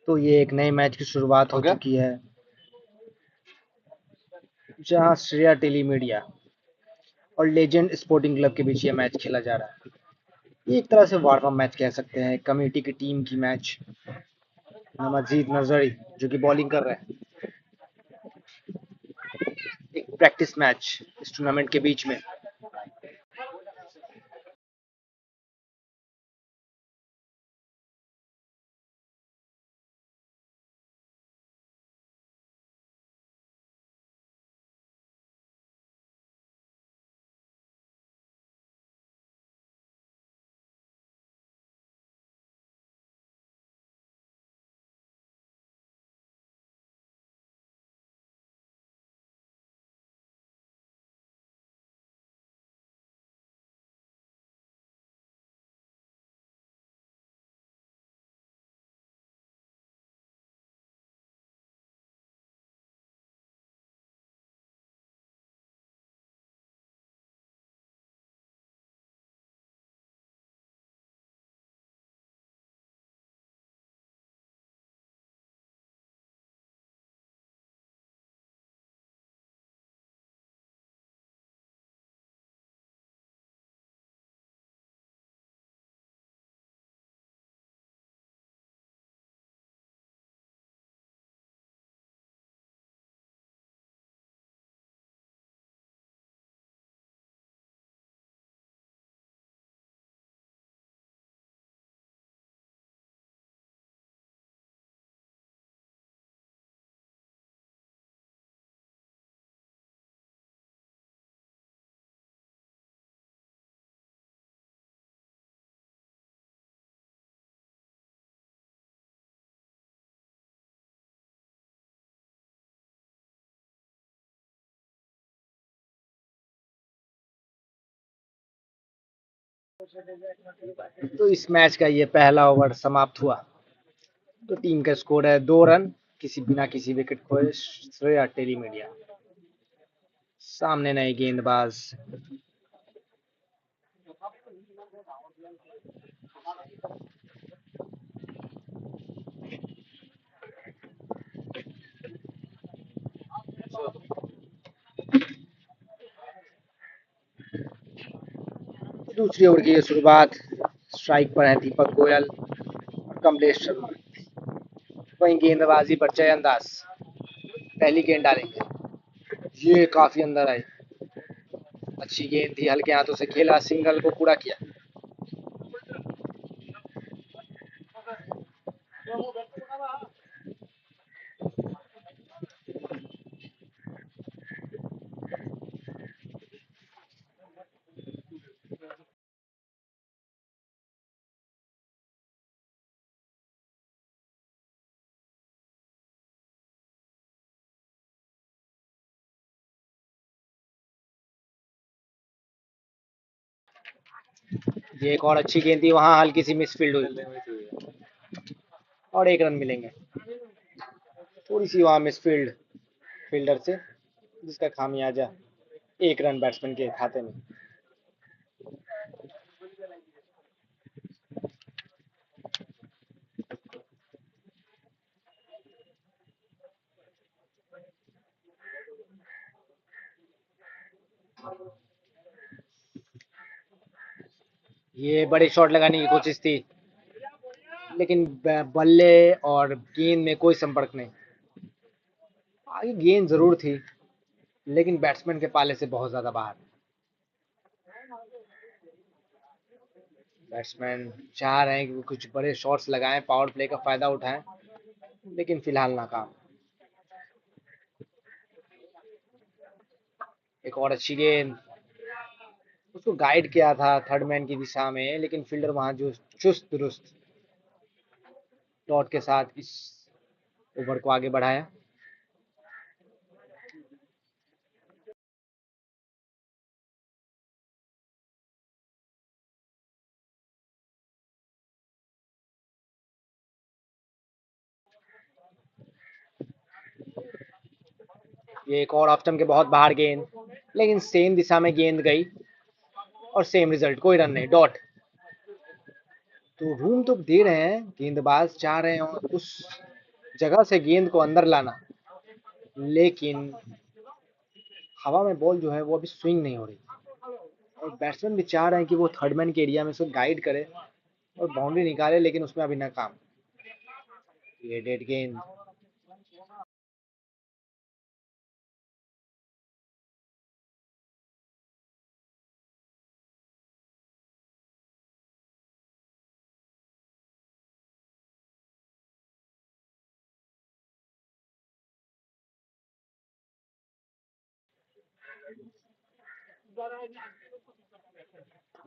तो ये एक नए मैच की शुरुआत हो चुकी है, जहां श्रेया टेलीमीडिया और लेजेंड स्पोर्टिंग क्लब के बीच ये मैच खेला जा रहा है। ये एक तरह से वार्म अप मैच कह सकते हैं, कम्युनिटी की टीम की मैच। नमजीद नजरी जो कि बॉलिंग कर रहे हैं, एक प्रैक्टिस मैच इस टूर्नामेंट के बीच में। तो इस मैच का ये पहला ओवर समाप्त हुआ। तो टीम का स्कोर है 2 रन, बिना किसी विकेट खोए श्रेया टेलीमीडिया। सामने नए गेंदबाज। दूसरी ओवर की ये शुरुआत, स्ट्राइक पर है दीपक गोयल और कमलेश शर्मा। वहीं गेंदबाजी पर चयनदास पहली गेंद डालेंगे। ये काफी अंदर आई, अच्छी गेंद थी, हल्के हाथों से खेला, सिंगल को पूरा किया। ये एक और अच्छी गेंद थी, वहां हल्की सी मिसफील्ड हुई और 1 रन मिलेंगे। थोड़ी सी वहां मिसफील्ड फील्डर से, जिसका खामियाजा 1 रन बैट्समैन के खाते में। ये बड़े शॉट लगाने की कोशिश थी, लेकिन बल्ले और गेंद में कोई संपर्क नहीं। आगे गेंद जरूर थी, लेकिन बैट्समैन के पाले से बहुत ज्यादा बाहर। बैट्समैन चाह रहे हैं कि कुछ बड़े शॉट्स लगाएं, पावर प्ले का फायदा उठाएं, लेकिन फिलहाल नाकाम। एक और अच्छी गेंद, उसको गाइड किया था थर्ड मैन की दिशा में, लेकिन फील्डर वहां जो चुस्त दुरुस्त डॉट के साथ इस ओवर को आगे बढ़ाया। ये एक और ऑफ स्टंप के बहुत बाहर गेंद, लेकिन सेम दिशा में गेंद गई और सेम रिजल्ट, कोई रन नहीं, डॉट। तो रूम तो दे रहे हैं, गेंदबाज चाह रहे हैं उस जगह से गेंद को अंदर लाना, लेकिन हवा में बॉल जो है वो अभी स्विंग नहीं हो रही, और बैट्समैन भी चाह रहे हैं कि वो थर्ड मैन के एरिया में उसको गाइड करे और बाउंड्री निकाले, लेकिन उसमें अभी नाकाम। ये डेड गेंद।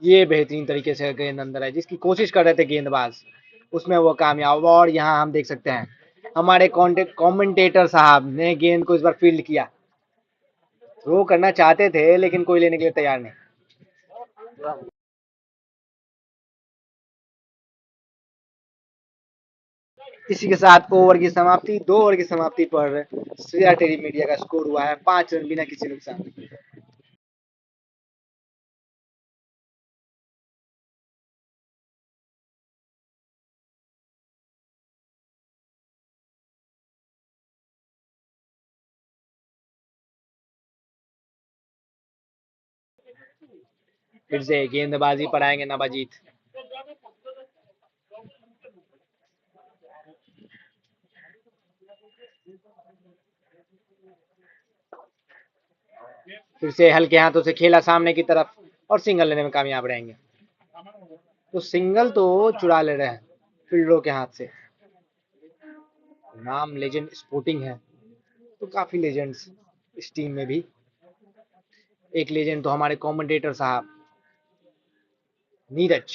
ये बेहतरीन तरीके से गेंद अंदर है, जिसकी कोशिश कर रहे थे गेंदबाज, उसमें वो कामयाब। और यहाँ हम देख सकते हैं हमारे कमेंटेटर साहब ने गेंद को इस बार फील्ड किया। थ्रो करना चाहते थे लेकिन कोई लेने के लिए तैयार नहीं। इसी के साथ ओवर की समाप्ति, 2 ओवर की समाप्ति पर श्रेया टेरी मीडिया का स्कोर हुआ है 5 रन बिना किसी नुकसान। फिर से गेंदबाजी पर आएंगे नवाजीत। फिर से हल्के हाथों से खेला सामने की तरफ और सिंगल लेने में कामयाब रहेंगे। तो सिंगल तो चुरा ले रहे हैं फील्डरों के हाथ से। नाम लेजेंड स्पोर्टिंग है, तो काफी लेजेंड्स इस टीम में भी। एक लेजेंड तो हमारे कमेंटेटर साहब नीरज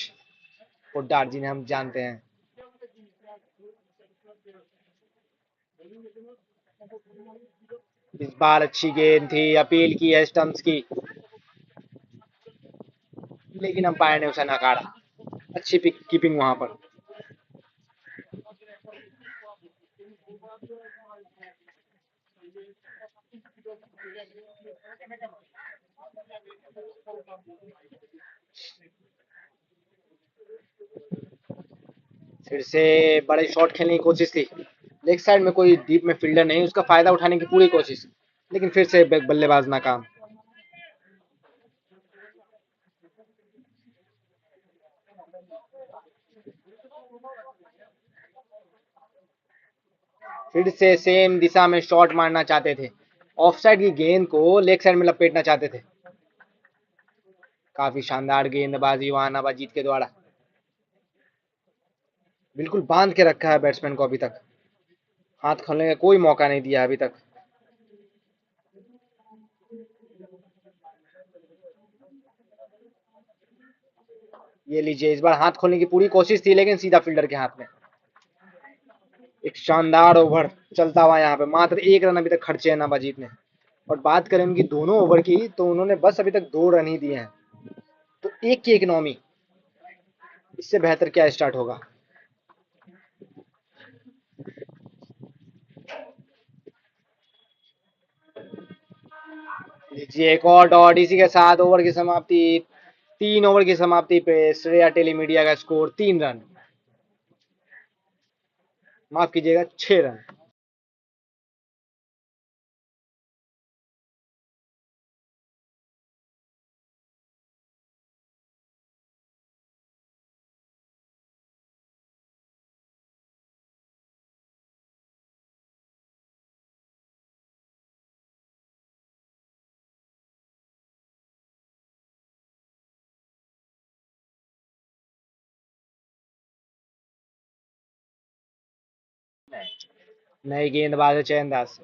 पोड्डार, जिन्हें हम जानते हैं। इस बार अच्छी गेंद थी, अपील की है स्टंप्स की, लेकिन अंपायर ने उसे नकारा। अच्छी कीपिंग वहां पर। फिर से बड़े शॉट खेलने की कोशिश थी, लेग साइड में कोई डीप में फील्डर नहीं, उसका फायदा उठाने की पूरी कोशिश, लेकिन फिर से बल्लेबाज नाकाम। फिर से सेम दिशा में शॉट मारना चाहते थे, ऑफसाइड की गेंद को लेग साइड में लपेटना चाहते थे। काफी शानदार गेंदबाजी वहां नवाजीत के द्वारा। बिल्कुल बांध के रखा है बैट्समैन को अभी तक, हाथ खोलने का कोई मौका नहीं दिया अभी तक। ये लीजिए, इस बार हाथ खोलने की पूरी कोशिश थी, लेकिन सीधा फील्डर के हाथ में। एक शानदार ओवर चलता हुआ यहाँ पे, मात्र 1 रन अभी तक खर्चे हैं नवाजीत ने। और बात करें उनकी दोनों ओवर की, तो उन्होंने बस अभी तक 2 रन ही दिए हैं, तो एक की इकनॉमी, इससे बेहतर क्या स्टार्ट होगा। लीजिए एक और डॉट, इसी के साथ ओवर की समाप्ति। 3 ओवर की समाप्ति पे श्रेया टेलीमीडिया का स्कोर 3 रन, माफ कीजिएगा 6 रन। नए गेंदबाज है चयनदास,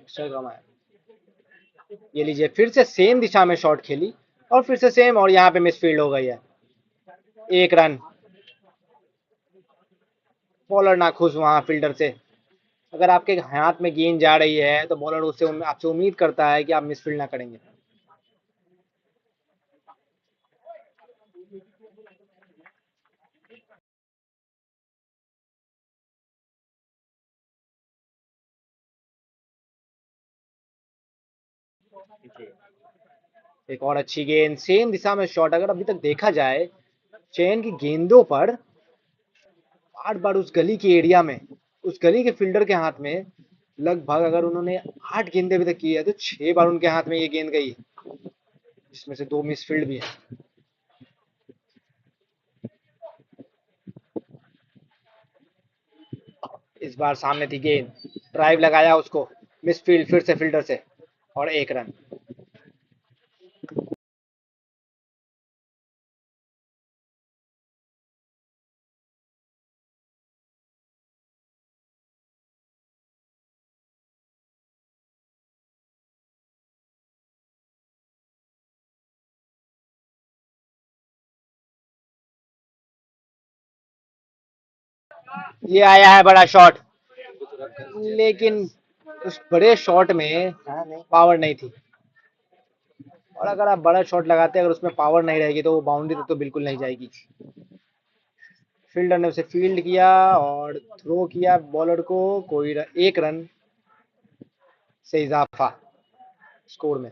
ये लीजिए, फिर से सेम दिशा में शॉट खेली और फिर से सेम, और यहाँ पे मिसफील्ड हो गई है। 1 रन। बॉलर नाखुश वहां फील्डर से। अगर आपके हाथ में गेंद जा रही है तो बॉलर उससे आपसे उम्मीद करता है कि आप मिसफील्ड ना करेंगे। एक और अच्छी गेंद, सेम दिशा में शॉट। अगर अभी तक देखा जाए चयन की गेंदों पर 8 बार उस गली के एरिया में, उस गली के फील्डर के हाथ में लगभग, अगर उन्होंने 8 गेंदे अभी तक की है तो 6 बार उनके हाथ में ये गेंद गई है, जिसमें से 2 मिस फील्ड भी है। इस बार सामने थी गेंद, ड्राइव लगाया उसको, मिस फील्ड फिर से फील्डर से, और 1 रन। ये आया है बड़ा शॉट, लेकिन उस बड़े शॉट में पावर नहीं थी। और अगर आप बड़ा शॉट लगाते हैं, अगर उसमें पावर नहीं रहेगी तो वो बाउंड्री तक तो बिल्कुल नहीं जाएगी। फील्डर ने उसे फील्ड किया और थ्रो किया बॉलर को, 1 रन से इजाफा स्कोर में।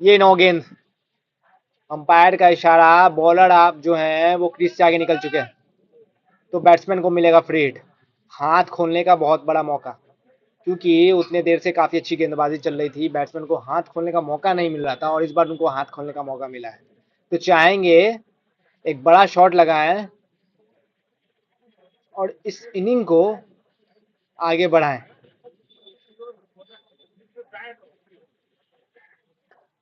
ये 9 गेंद, अंपायर का इशारा, बॉलर आप जो हैं वो क्रीज से आगे निकल चुके हैं, तो बैट्समैन को मिलेगा फ्री हिट, हाथ खोलने का बहुत बड़ा मौका। क्योंकि उतने देर से काफी अच्छी गेंदबाजी चल रही थी, बैट्समैन को हाथ खोलने का मौका नहीं मिल रहा था, और इस बार उनको हाथ खोलने का मौका मिला है, तो चाहेंगे एक बड़ा शॉट लगाएं और इस इनिंग को आगे बढ़ाएं।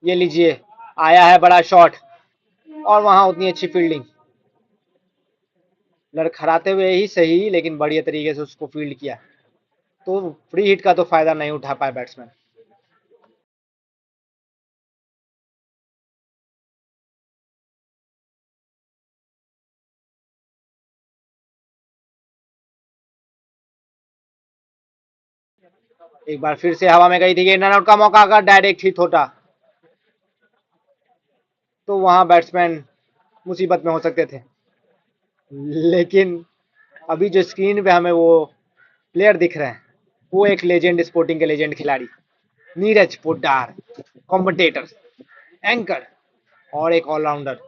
ये लीजिए, आया है बड़ा शॉट, और वहां उतनी अच्छी फील्डिंग, लड़खड़ाते हुए ही सही, लेकिन बढ़िया तरीके से उसको फील्ड किया, तो फ्री हिट का तो फायदा नहीं उठा पाए बैट्समैन। एक बार फिर से हवा में गई थी गेंद, रन आउट का मौका, अगर डायरेक्ट हिट होता तो वहां बैट्समैन मुसीबत में हो सकते थे। लेकिन अभी जो स्क्रीन पे हमें वो प्लेयर दिख रहे हैं, वो एक लेजेंड, स्पोर्टिंग के लेजेंड खिलाड़ी नीरज पोड्डार, कॉमेंटेटर, एंकर और एक ऑलराउंडर।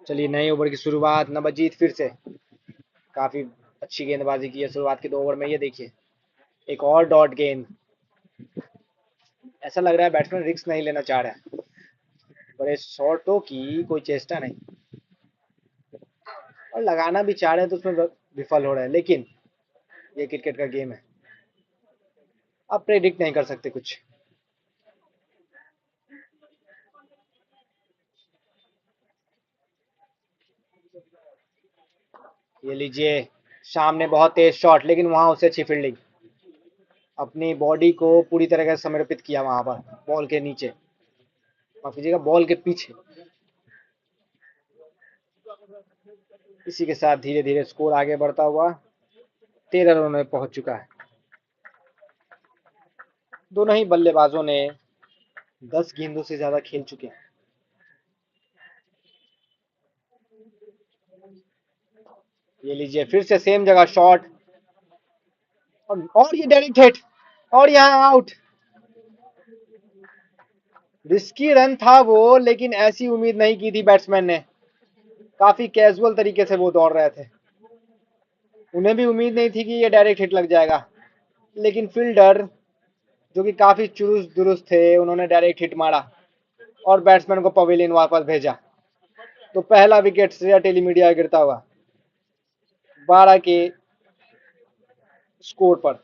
चलिए, नए ओवर की शुरुआत, नवजीत फिर से काफी अच्छी गेंदबाजी की है शुरुआत के 2 ओवर में। ये देखिए, एक और डॉट गेंद, ऐसा लग रहा है बैट्समैन रिस्क नहीं लेना चाह रहा है, बड़े शॉटों की कोई चेष्टा नहीं, और लगाना भी चाह रहे हैं तो उसमें विफल हो रहे हैं। लेकिन ये क्रिकेट का गेम है, आप प्रेडिक्ट नहीं कर सकते कुछ। ये लीजिए, सामने बहुत तेज शॉट, लेकिन वहां उससे अच्छी फील्डिंग, अपनी बॉडी को पूरी तरह से समर्पित किया वहां पर, बॉल के नीचे, माफ कीजिएगा, बॉल के पीछे। इसी के साथ धीरे धीरे स्कोर आगे बढ़ता हुआ 13 रनों में पहुंच चुका है। दोनों ही बल्लेबाजों ने 10 गेंदों से ज्यादा खेल चुके हैं। ये लीजिए, फिर से सेम जगह शॉट, और ये डायरेक्ट हिट, और यहाँ आउट। रिस्की रन था वो, लेकिन ऐसी उम्मीद नहीं की थी बैट्समैन ने, काफी कैजुअल तरीके से वो दौड़ रहे थे, उन्हें भी उम्मीद नहीं थी कि ये डायरेक्ट हिट लग जाएगा। लेकिन फील्डर जो कि काफी चुरुस्त दुरुस्त थे, उन्होंने डायरेक्ट हिट मारा और बैट्समैन को पवेलियन वापस भेजा, तो पहला विकेट श्रेया टेलीमीडिया गिरता हुआ 12 के स्कोर पर।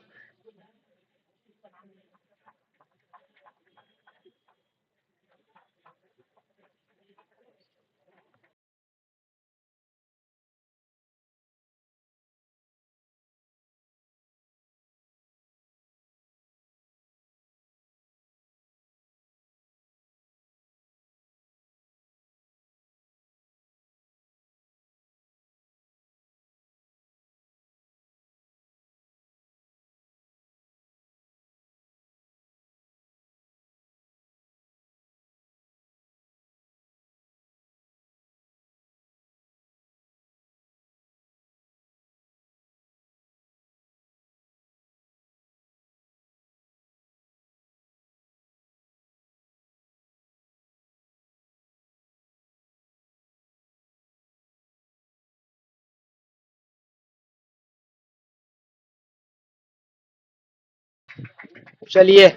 चलिए,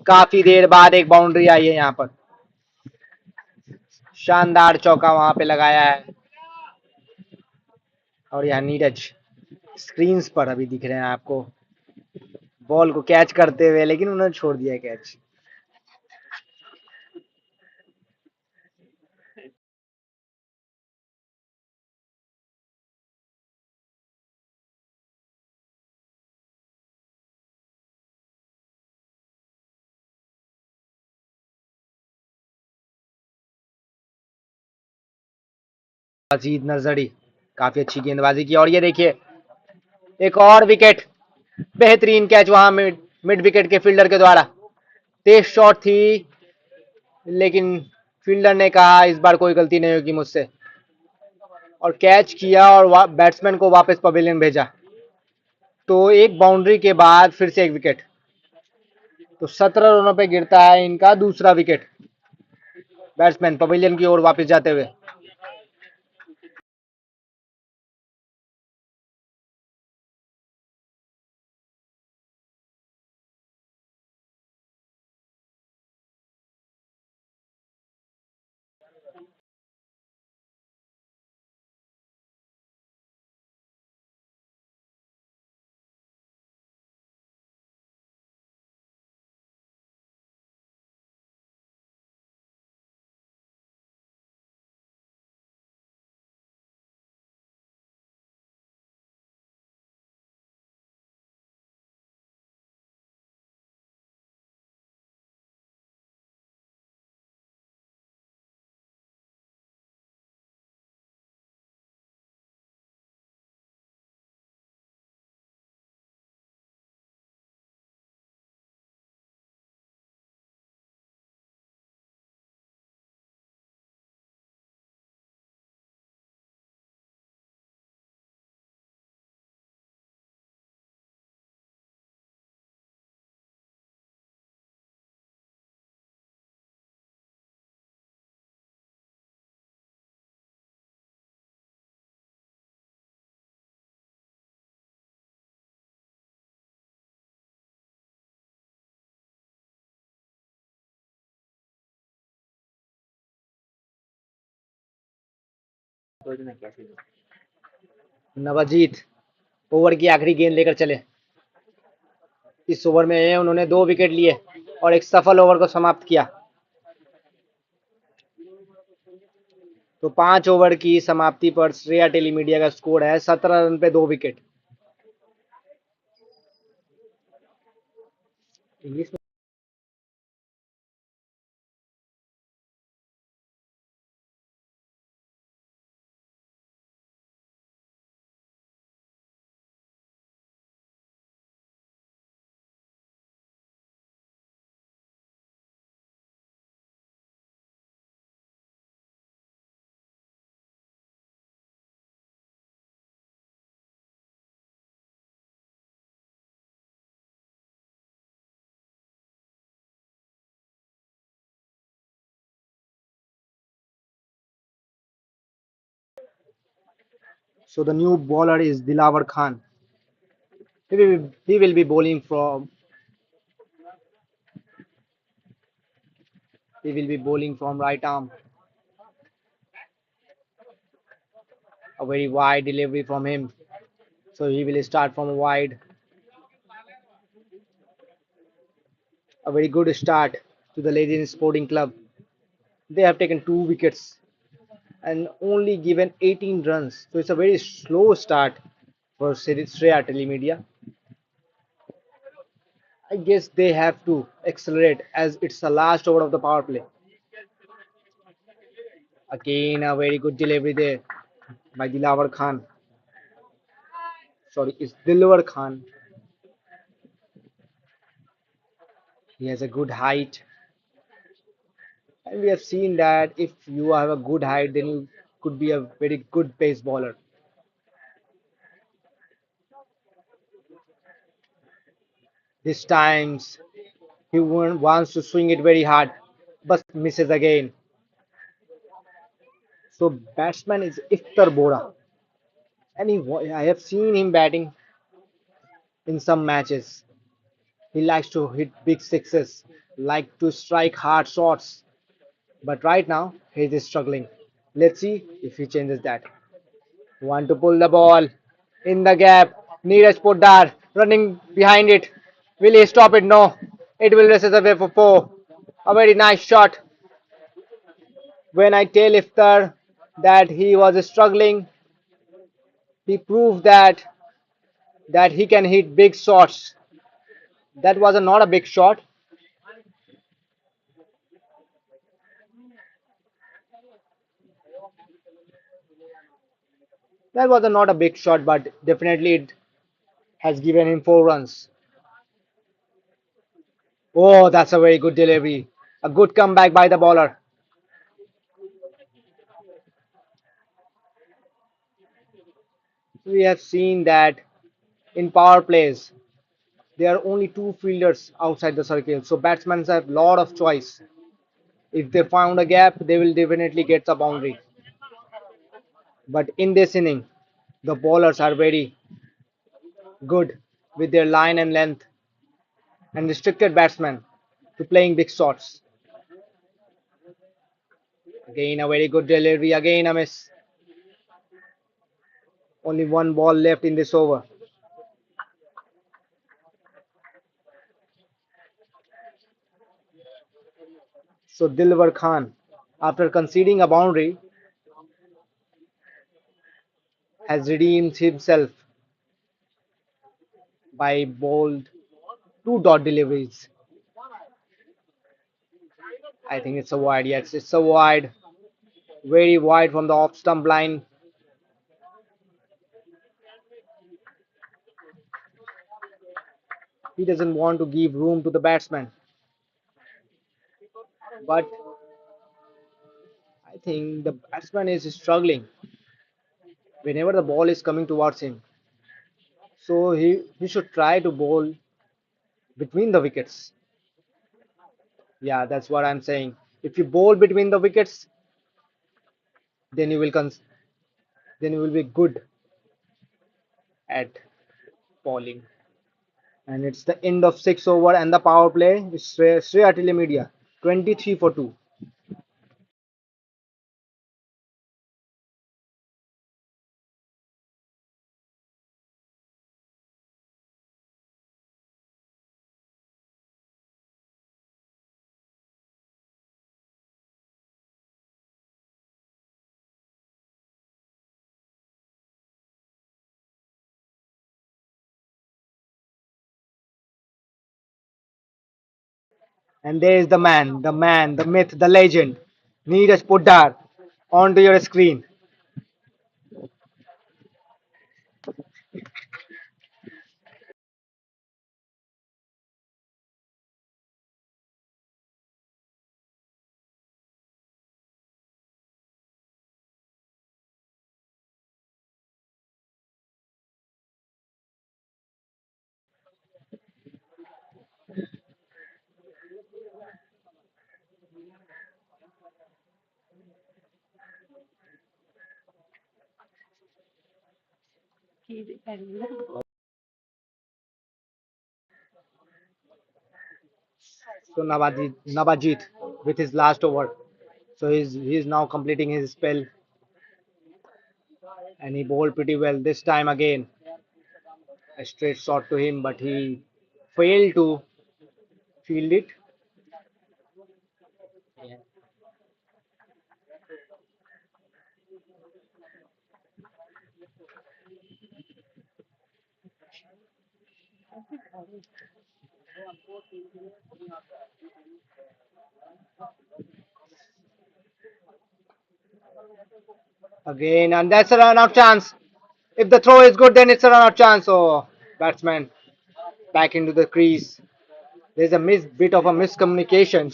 काफी देर बाद एक बाउंड्री आई है यहाँ पर। शानदार चौका वहां पे लगाया है। और यहाँ नीरज स्क्रीन पर अभी दिख रहे हैं आपको, बॉल को कैच करते हुए, लेकिन उन्होंने छोड़ दिया कैच। अजीत नजरी काफी अच्छी गेंदबाजी की, और ये देखिए एक और विकेट। बेहतरीन कैच वहां मिड मिड विकेट के फील्डर के द्वारा। तेज शॉट थी, लेकिन फील्डर ने कहा इस बार कोई गलती नहीं होगी मुझसे, और कैच किया और बैट्समैन को वापस पवेलियन भेजा। तो एक बाउंड्री के बाद फिर से एक विकेट। तो 17 रनों पे गिरता है इनका दूसरा विकेट, बैट्समैन पवेलियन की ओर वापस जाते हुए। नवजीत ओवर की आखिरी गेंद लेकर चले। इस ओवर में उन्होंने 2 विकेट लिए और एक सफल ओवर को समाप्त किया। तो 5 ओवर की समाप्ति पर श्रेया टेलीमीडिया का स्कोर है 17 रन पे 2 विकेट। इंग्लिश में So the new bowler is Dilawar Khan. He will be bowling from right arm. A very wide delivery from him. So he will start from wide. A very good start to the Legends Sporting Club. They have taken 2 wickets and only given 18 runs. So it's a very slow start for Shreya Telemedia. I guess they have to accelerate as it's the last over of the power play. Again, a very good delivery there by Dilawar Khan. Sorry, it's Dilawar Khan. He has a good height, and we have seen that if you have a good height, then you could be a very good pace bowler. This times he wants to swing it very hard, but misses again. So batsman is Iftar Bora, and I have seen him batting in some matches. He likes to hit big sixes, like to strike hard shots. But right now, he's struggling. Let's see if he changes that. Want to pull the ball in the gap. Neeraj Poddar running behind it. Will he stop it? No. It will race away for four. A very nice shot. When I tell Iftar that he was struggling, he proved that he can hit big shots. That was not a big shot. That was not a big shot, but definitely it has given him 4 runs. Oh, that's a very good delivery. A good comeback by the bowler. We have seen that in power plays, there are only two fielders outside the circle, so batsmen have lot of choice. If they found a gap, they will definitely get the boundary. But in this inning, the bowlers are very good with their line and length and restricted batsmen to playing big shots. Again, a very good delivery. Again, a miss. Only one ball left in this over. So Dilwar Khan, after conceding a boundary, has redeemed himself by bold two dot deliveries. I think it's a wide. Yes, it's a wide, very wide from the off stump line. He doesn't want to give room to the batsman, but I think the batsman is struggling whenever the ball is coming towards him. So he should try to bowl between the wickets. Yeah, that's what I'm saying. If you bowl between the wickets, then you will then you will be good at bowling. And it's the end of 6 over and the power play is Sri Atile Media 23 for 2. And there is the man, the myth, the legend, Neeraj Poddar onto your screen. So Navajit with his last over. So he's now completing his spell and he bowled pretty well this time again. A straight shot to him, but he failed to field it. Again, and that's a run out chance. If the throw is good, then it's a run out chance. So batsman back into the crease. There's a bit of a miscommunication.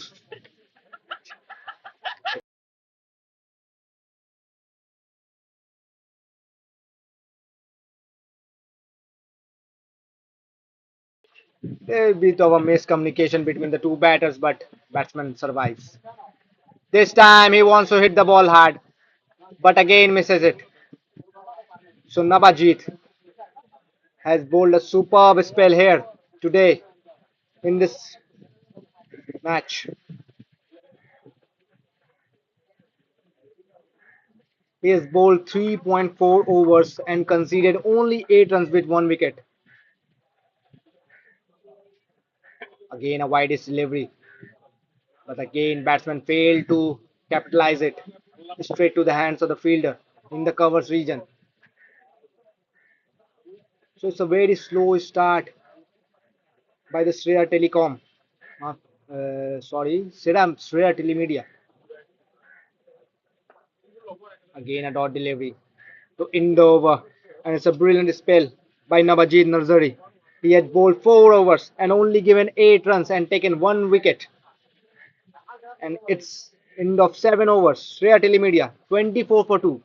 A bit of a miscommunication between the two batters, but batsman survives. This time he wants to hit the ball hard, but again misses it. So Nabajit has bowled a superb spell here today. in this match. He has bowled 3.4 overs and conceded only 8 runs with 1 wicket. Again, a widest delivery, but again, batsman failed to capitalize it. Straight to the hands of the fielder in the covers region. So it's a very slow start by the Sriya Telecom. Sorry, Sriya Telemedia. Again, a dot delivery to end the over, and it's a brilliant spell by Navajit Narzari. He had bowled 4 overs and only given 8 runs and taken 1 wicket. And it's end of 7 overs. Sriya Telemedia 24 for 2.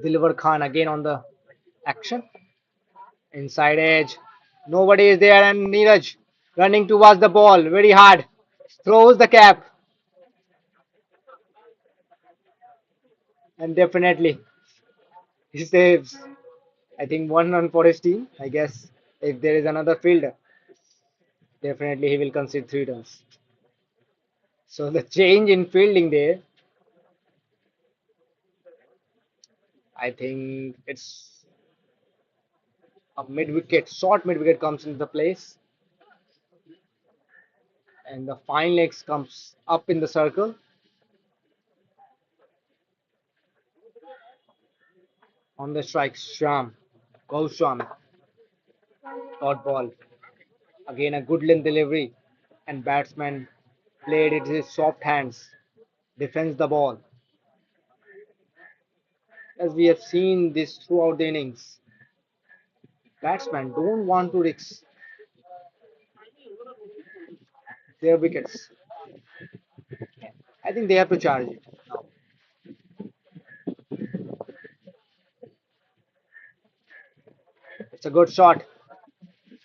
Dilwar Khan again on the action. Inside edge. Nobody is there, and Neeraj running towards the ball very hard. Throws the cap, and definitely he saves. I think 1 run for his team. I guess if there is another fielder, definitely he will concede 3 runs. So the change in fielding there, I think it's a mid wicket, short mid wicket comes into the place, and the fine legs comes up in the circle on the strike. Sham, Gausham, dot ball. Again a good length delivery, and batsman played it with his soft hands, defends the ball. As we have seen this throughout the innings, batsmen don't want to risk their wickets. I think they have to charge it. It's a good shot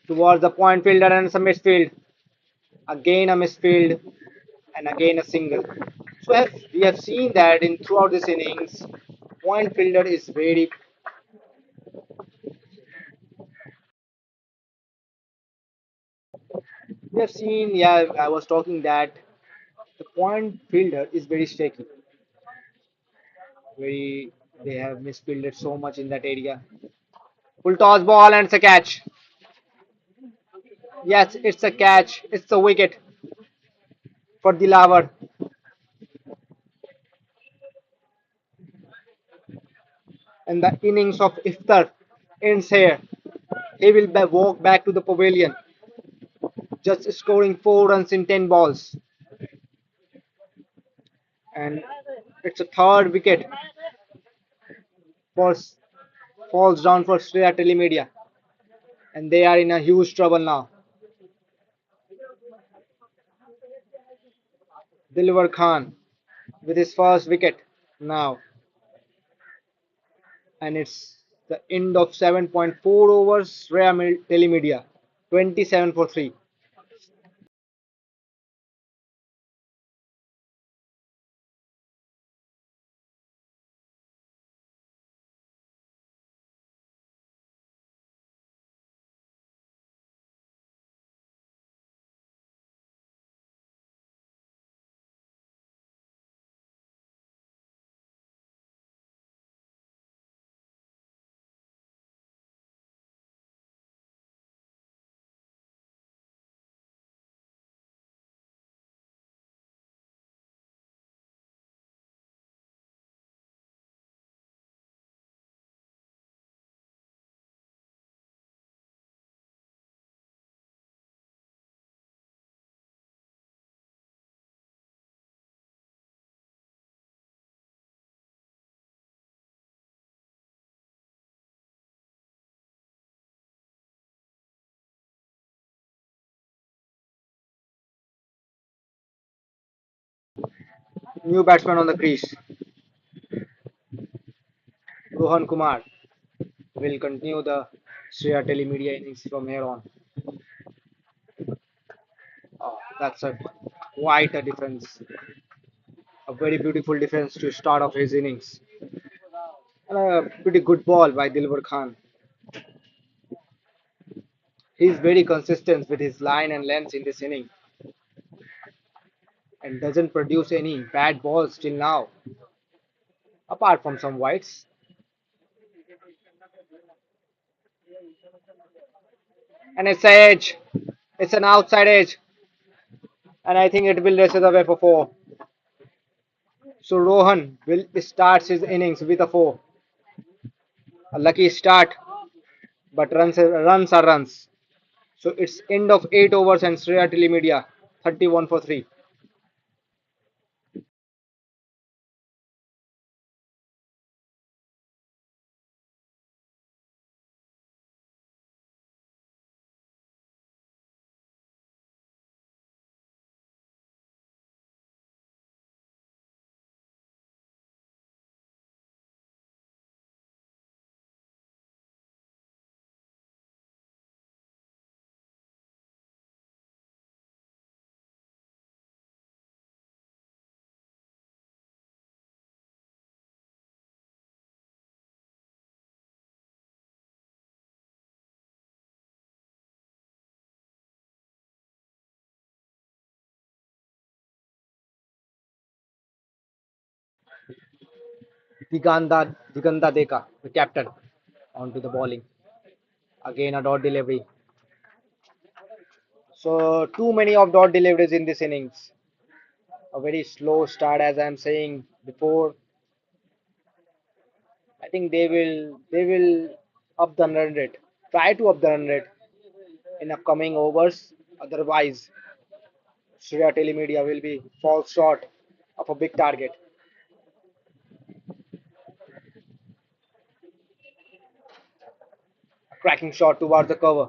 towards the point fielder, and it's a misfield. Again a misfield, and again a single. So we have seen that in throughout this innings, point fielder is very. We have seen, yeah, I was talking that the point fielder is very shaky. Very, they have misfielded so much in that area. Full toss ball, and it's a catch. Yes, it's a catch. It's a wicket for Dilawar. And the innings of Iftar ends here. He will walk back to the pavilion, just scoring 4 runs in 10 balls. And it's a third wicket for falls down for Sriya Telemedia, and they are in a huge trouble now. Dilwar Khan with his first wicket now, and it's the end of 7.4 overs. Sriya Telemedia 27 for 3. New batsman on the crease. Rohan Kumar will continue the Shreya Telemedia innings from here on. That's a quite a difference. A very beautiful difference to start off his innings. And a pretty good ball by Dilbar Khan. He's very consistent with his line and length in this inning and doesn't produce any bad balls till now, apart from some wides. And it's a edge. It's an outside edge, and I think it will race it away for four. So Rohan will start his innings with a four. A lucky start, but runs are runs. So it's end of 8 overs and Sriya Telemedia 31 for 3. Diganda Deka, the captain, onto the bowling. Again a dot delivery. So too many of dot deliveries in this innings. A very slow start, as I'm saying before. I think they will up the run rate. Try to up the run rate in upcoming overs. Otherwise, Surya Telemedia will be fall short of a big target. A cracking shot towards the cover,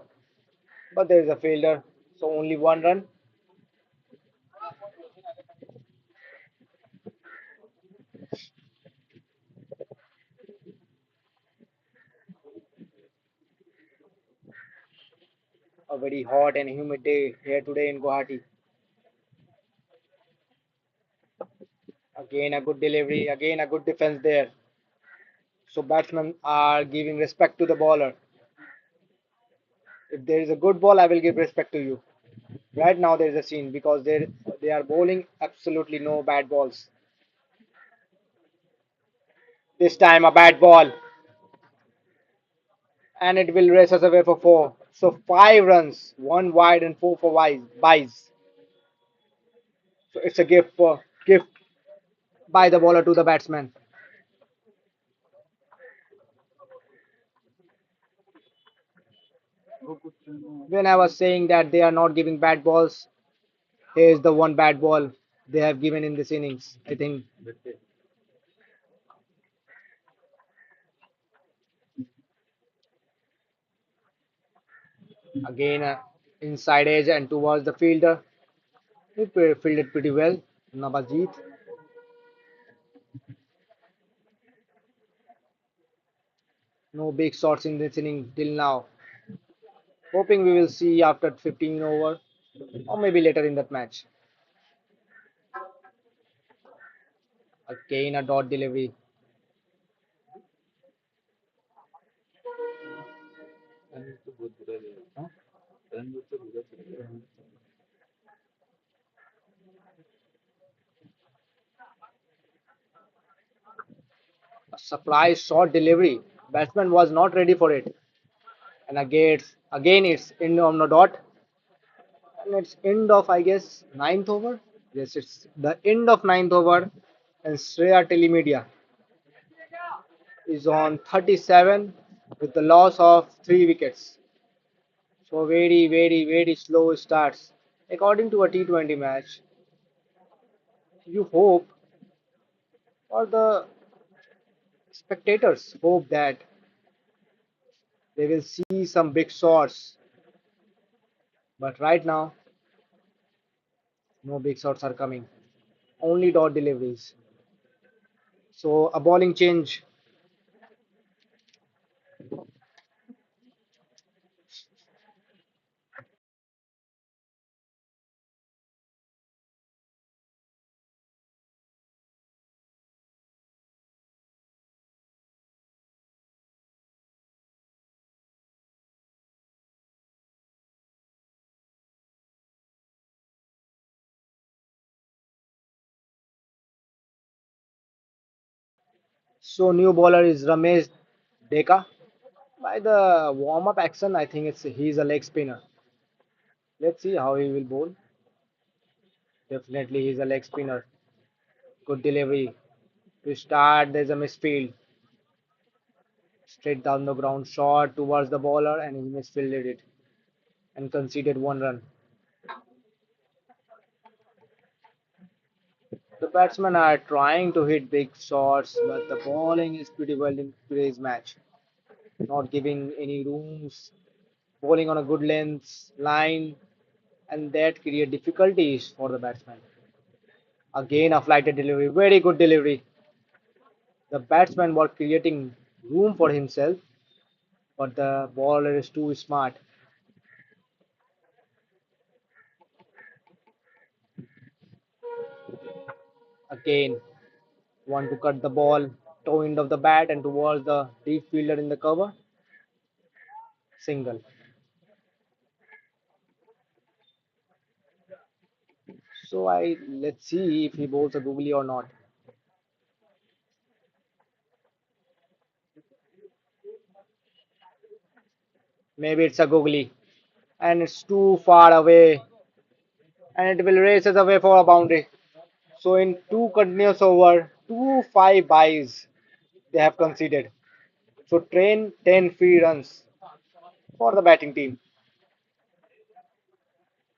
but there is a failure. So only one run. A very hot and humid day here today in Guwahati. Again a good delivery. Again a good defense there. So batsmen are giving respect to the bowler. If there is a good ball, I will give respect to you. Right now there is a scene because they are bowling absolutely no bad balls. This time a bad ball and it will race us away for four. So 5 runs, one wide and four for buys. So it's a gift by the bowler to the batsman. When I was saying that they are not giving bad balls, here's the one bad ball they have given in this innings. I think again inside edge and towards the fielder. He fielded pretty well. Nabajit. No big shots in this inning till now. Hoping we will see after 15 over or maybe later in that match. Again a dot delivery. Huh? A surprise short delivery. Batsman was not ready for it. And again it's end on the dot. And it's end of I guess ninth over. Yes, it's the end of ninth over. And Shreya Telemedia is on 37 with the loss of 3 wickets. So very slow starts. According to a T20 match, you hope or the spectators hope that they will see some big shots. But right now, no big shots are coming. only dot deliveries. So a bowling change. So new bowler is Ramesh Deka. By the warm-up action, I think he's a leg spinner. Let's see how he will bowl. Definitely, he's a leg spinner. Good delivery. To start, there's a misfield. Straight down the ground, shot towards the bowler, and he misfielded it and conceded 1 run. The batsmen are trying to hit big shots, but the bowling is pretty well in today's match. Not giving any rooms, bowling on a good length line, and that create difficulties for the batsman. Again, a flighted delivery, very good delivery. The batsman was creating room for himself, but the bowler is too smart. Again, want to cut the ball, toe end of the bat, and towards the deep fielder in the cover. Single. So I let's see if he bowls a googly or not. Maybe it's a googly, and it's too far away, and it will race us away for a boundary. So in two continuous over, 2 5 byes they have conceded. So train 10 free runs for the batting team.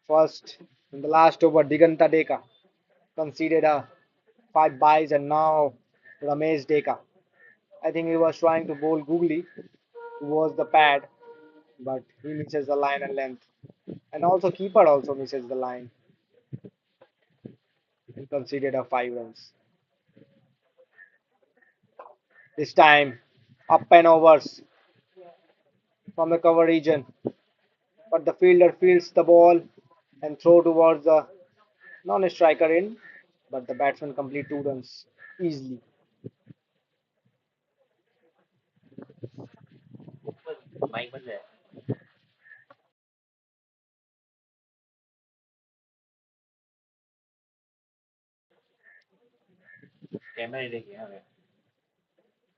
First, in the last over, Diganta Deka conceded a 5 byes, and now Ramesh Deka. I think he was trying to bowl googly towards the pad, but he misses the line and length. And also keeper also misses the line and conceded a 5 runs. This time, up and overs from the cover region, but the fielder fields the ball and throw towards the non-striker in, but the batsman complete 2 runs easily.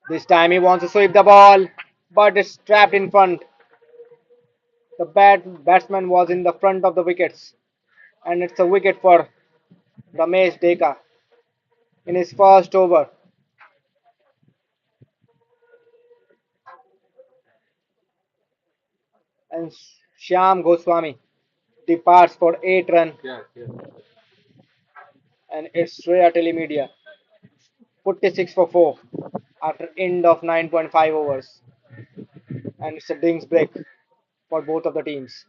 This time he wants to sweep the ball, but it's trapped in front. The batsman was in the front of the wickets, and it's a wicket for Ramesh Deka in his first over. And Shyam Goswami departs for 8 runs, and it's Shreya Telemedia 46 for 4 after end of 9.5 overs, and it's a dings break for both of the teams.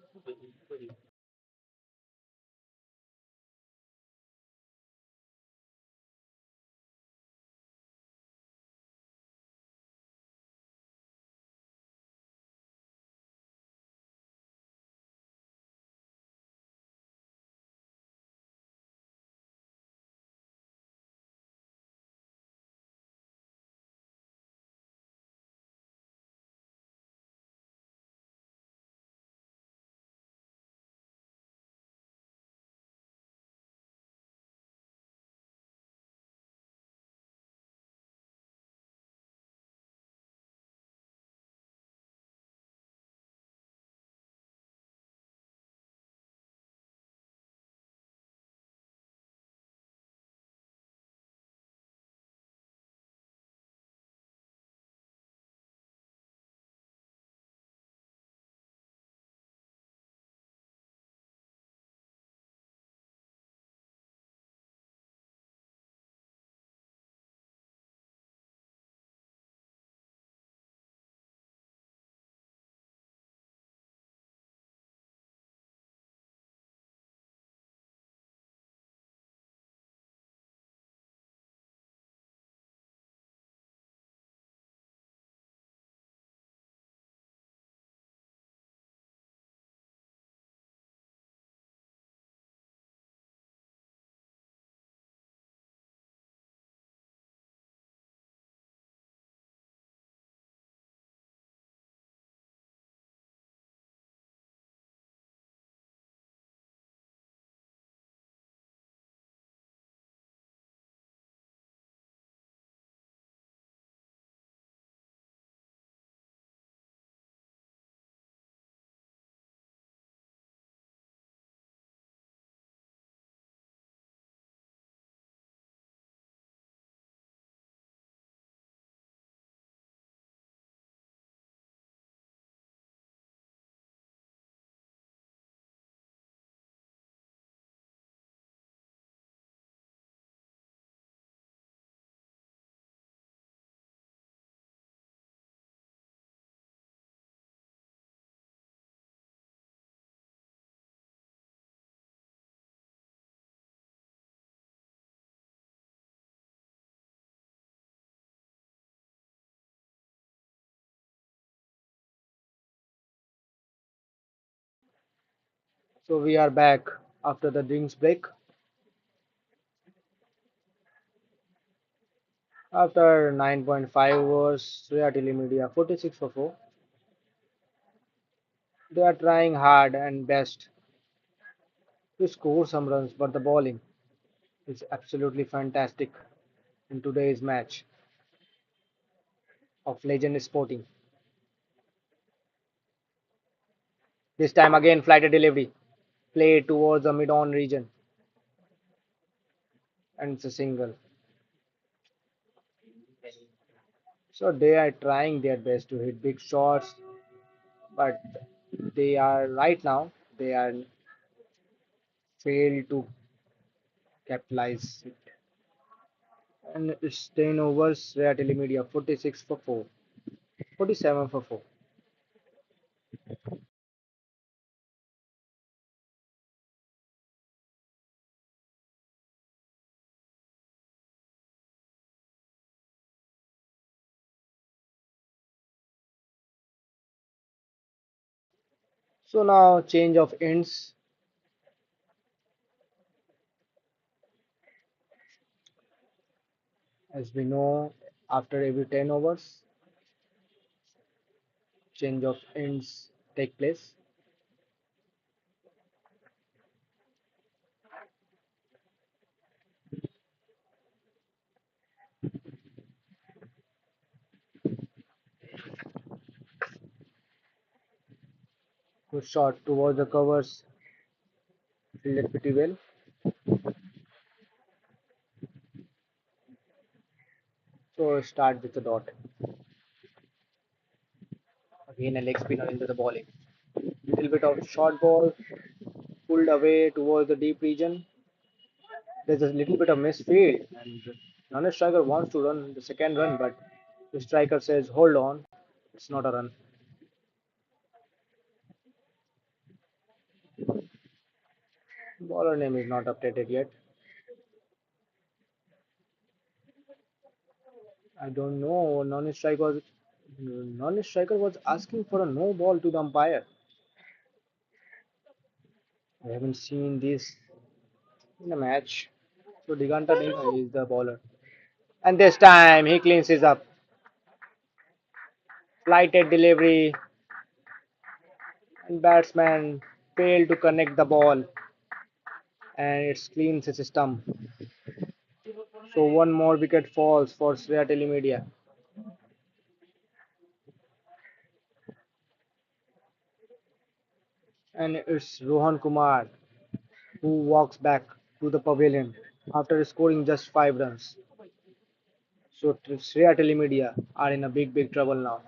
So we are back after the drinks break. After 9.5 overs, Surya Telemedia 46 for 4. They are trying hard and best to score some runs, but the bowling is absolutely fantastic in today's match of Legend Sporting. This time again, flighted delivery, played towards the mid-on region, and it's a single. So they are trying their best to hit big shots, but they are right now they are failed to capitalize it. And it's 10 overs, Rare Telemedia 46 for 4, 47 for 4. So now change of ends. As we know, after every 10 overs, change of ends take place. Good shot towards the covers, fielded pretty well. So start with the dot. Again a leg spinner into the bowling. Little bit of short ball pulled away towards the deep region. There's a little bit of misfield, and non-striker wants to run the second run, but the striker says, "Hold on, it's not a run." Bowler name is not updated yet. I don't know. Non-striker was asking for a no ball to the umpire. I haven't seen this in a match. So Diganta Dena is the bowler, and this time he cleans his up. Flighted delivery, and batsman failed to connect the ball, and it cleans his stump. So one more wicket falls for Sriya Telemedia, and it's Rohan Kumar who walks back to the pavilion after scoring just 5 runs. So Sriya Telemedia are in a big trouble now.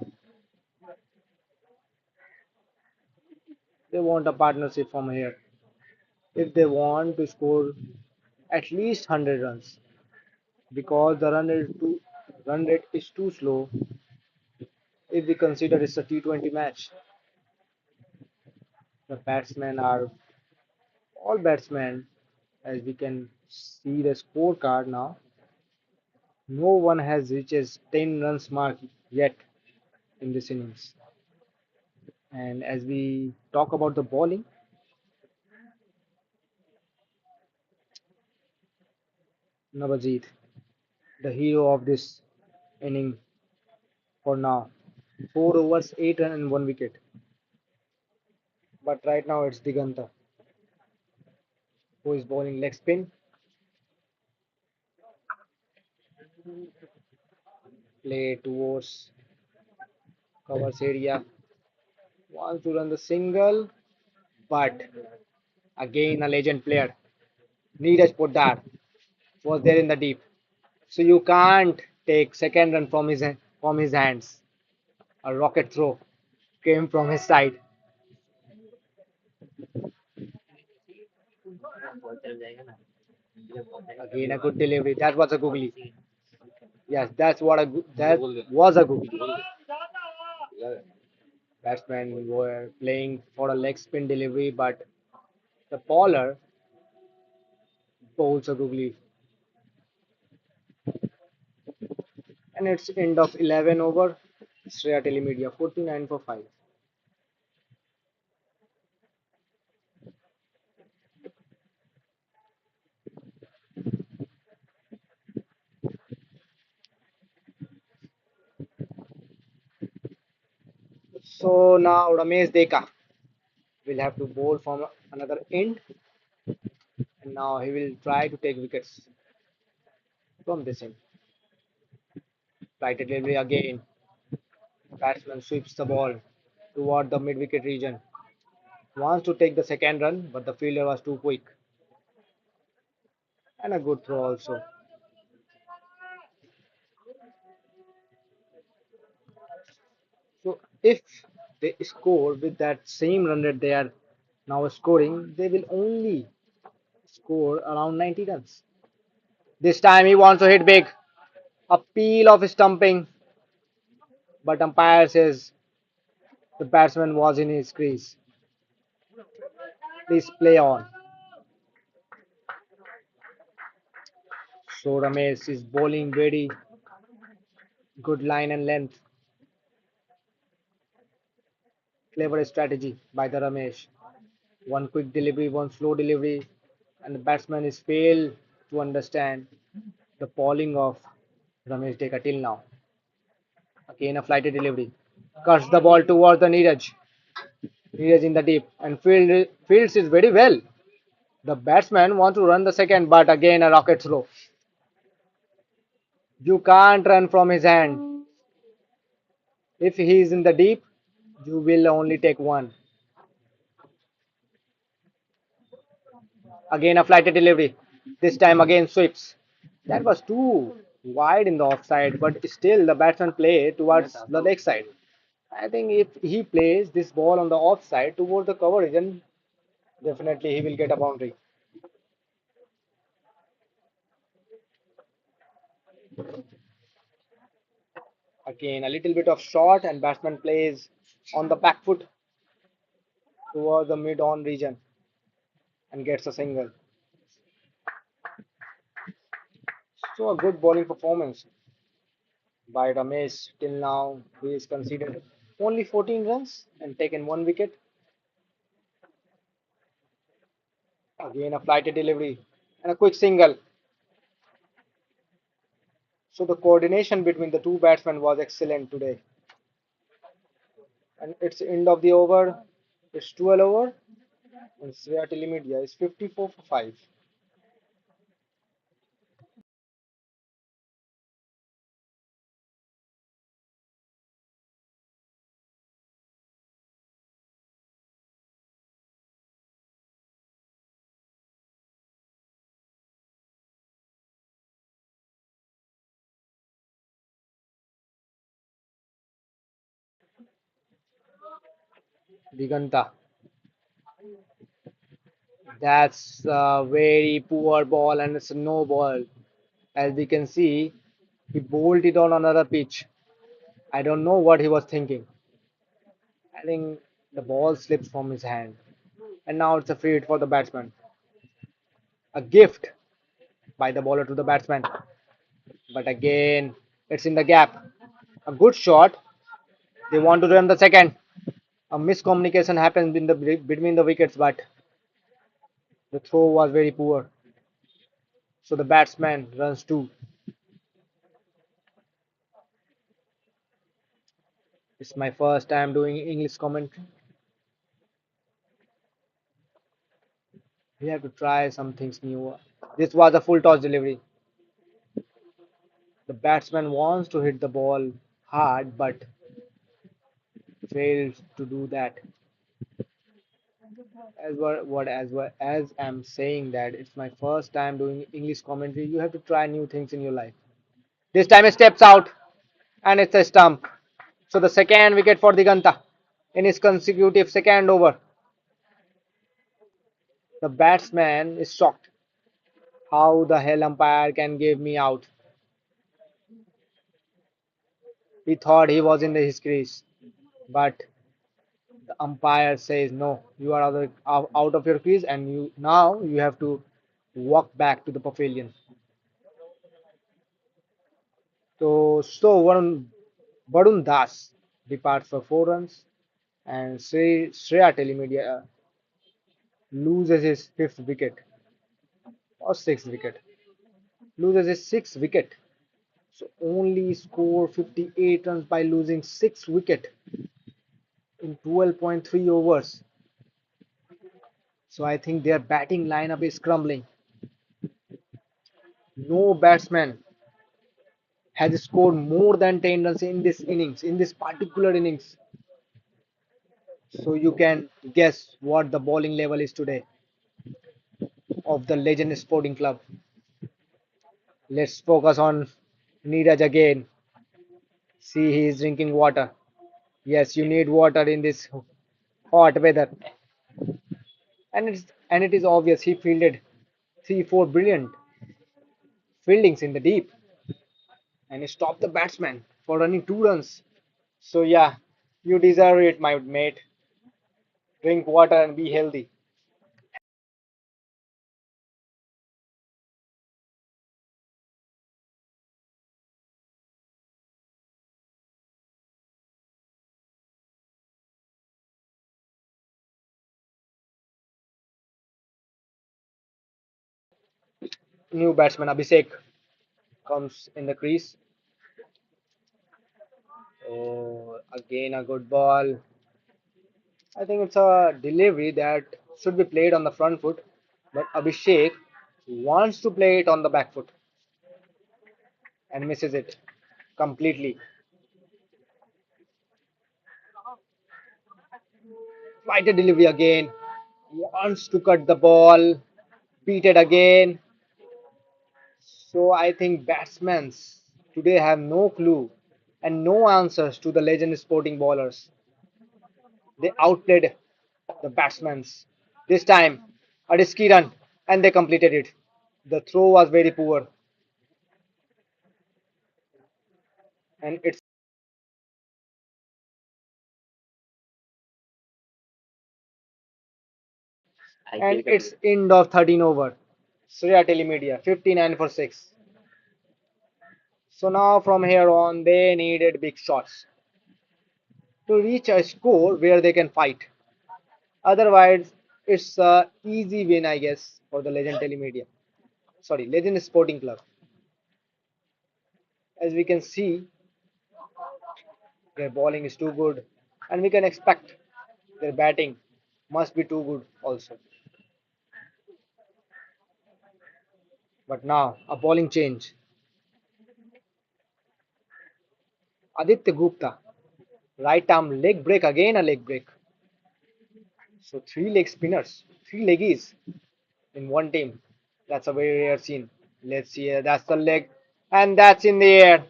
They want a partnership from here. If they want to score at least 100 runs, because the run rate is too slow if we consider it's a T20 match. The batsmen are all batsmen, as we can see the scorecard now. No one has reached 10 runs mark yet in this innings. And as we talk about the bowling, Navajit, the hero of this inning for now. 4 overs, 8 runs, and 1 wicket. But right now it's Diganta who is bowling leg spin, play towards covers area. Wants to run the single, but again a legend player. Neeraj Poddar was there in the deep. So you can't take second run from his hands. A rocket throw came from his side. Again a good delivery. That was a googly. Yes, that was a googly. Batsmen were playing for a leg spin delivery, but the bowler bowls a googly. And it's end of 11 over. Sriya Telemedia 49 for 5. So now Ramesh Deka will have to bowl from another end, and now he will try to take wickets from this end. Right delivery again. Batsman sweeps the ball toward the mid-wicket region. Wants to take the second run, but the fielder was too quick. And a good throw also. So if they score with that same run rate they are now scoring, they will only score around 90 runs. This time he wants to hit big. A peel of stumping, but umpire says the batsman was in his crease. Please play on. So Ramesh is bowling very good line and length. Clever strategy by the Ramesh. One quick delivery, one slow delivery, and the batsman is failed to understand the bowling of Ramesh Dekar till now. Again a flighted delivery. Cuts the ball towards the Neeraj. Neeraj in the deep and fields it very well. The batsman wants to run the second, but again a rocket throw. You can't run from his hand. If he is in the deep, you will only take one. Again a flighted delivery. This time again sweeps. That was too wide in the offside, but still the batsman play towards the leg side. I think if he plays this ball on the offside towards the cover region, definitely he will get a boundary. Again a little bit of short and batsman plays on the back foot towards the mid on region and gets a single. So a good bowling performance by Ramesh. Till now he is considered only 14 runs and taken one wicket. Again a flighted delivery and a quick single. So the coordination between the two batsmen was excellent today. And it's end of the over. It's 12 over. And Sriya Telemedia is 54 for 5. Diganta. That's a very poor ball and it's a no ball. As we can see, he bowled it on another pitch. I don't know what he was thinking. I think the ball slipped from his hand. And now it's a free hit for the batsman. A gift by the bowler to the batsman. But again, it's in the gap. A good shot. They want to run the second. A miscommunication happens in the between the wickets, but the throw was very poor. So the batsman runs two. It's my first time doing English commentary. We have to try some things new. This was a full toss delivery. The batsman wants to hit the ball hard, but fails to do that. As I'm saying that it's my first time doing English commentary. You have to try new things in your life. This time he steps out and it's a stump. So the second wicket for Diganta in his consecutive second over. The batsman is shocked. How the hell umpire can give me out? He thought he was in his crease, but the umpire says no. You are out of your crease, and you have to walk back to the pavilion. So Varun Das departs for 4 runs, and Shreya Telemedia loses his fifth wicket or sixth wicket. Loses his sixth wicket. So only score 58 runs by losing six wicket. in 12.3 overs. So I think their batting lineup is crumbling. No batsman has scored more than 10 runs in this innings, in this particular innings. So you can guess what the bowling level is today of the Legend Sporting Club. Let's focus on Neeraj again. See, he is drinking water. Yes, you need water in this hot weather. And it is obvious he fielded 3 4 brilliant fieldings in the deep and he stopped the batsman for running 2 runs. So yeah, you deserve it, my mate. Drink water and be healthy. New batsman Abhishek comes in the crease. Oh, again a good ball. I think it's a delivery that should be played on the front foot, but Abhishek wants to play it on the back foot and misses it completely. Right a delivery again. Wants to cut the ball. Beat it again. So I think batsmen today have no clue and no answers to the legend sporting bowlers. They outplayed the batsmen. This time, a risky run and they completed it. The throw was very poor and it's end of 13 over. Surya Telemedia 59 for 6. So now from here on they needed big shots to reach a score where they can fight. Otherwise, it's a easy win, I guess, for the Legend Telemedia. Sorry, Legend Sporting Club. As we can see, their bowling is too good, and we can expect their batting must be too good also. But now, a bowling change. Aditya Gupta, right arm leg break, again a leg break. So three leg spinners, three leggies in one team. That's a very rare scene. Let's see, that's the leg, and that's in the air.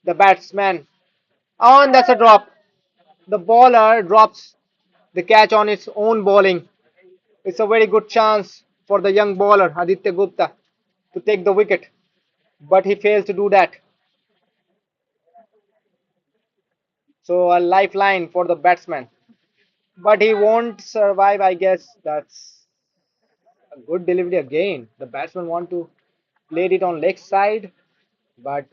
The batsman, oh, and that's a drop. The bowler drops the catch on its own bowling. It's a very good chance for the young bowler Aditya Gupta to take the wicket, but he fails to do that. So a lifeline for the batsman, but he won't survive. I guess that's a good delivery again. The batsman want to play it on leg side, but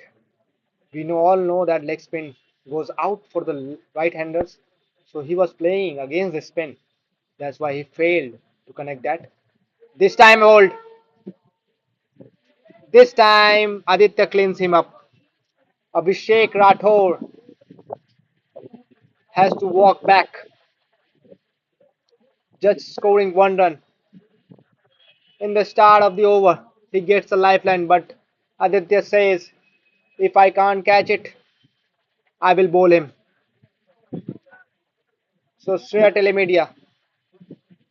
we know all know that leg spin goes out for the right-handers. So he was playing against the spin. That's why he failed to connect that. This time, old. This time, Aditya cleans him up. Abhishek Rathore has to walk back, just scoring 1 run in the start of the over. He gets a lifeline, but Aditya says, if I can't catch it, I will bowl him. So Shreya Telemedia,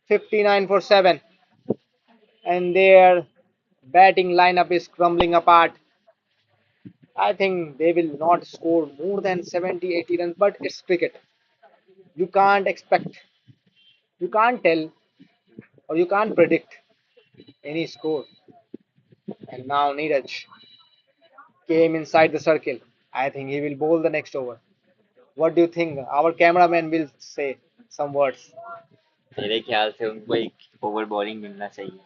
59 for 7, and their batting lineup is crumbling apart. I think they will not score more than 70, 80 runs, but it's cricket. You can't expect, you can't tell, or you can't predict any score. And now Neeraj came inside the circle. I think he will bowl the next over. What do you think? Our cameraman will say some words. मेरे ख्याल से उनको एक over bowling मिलना चाहिए.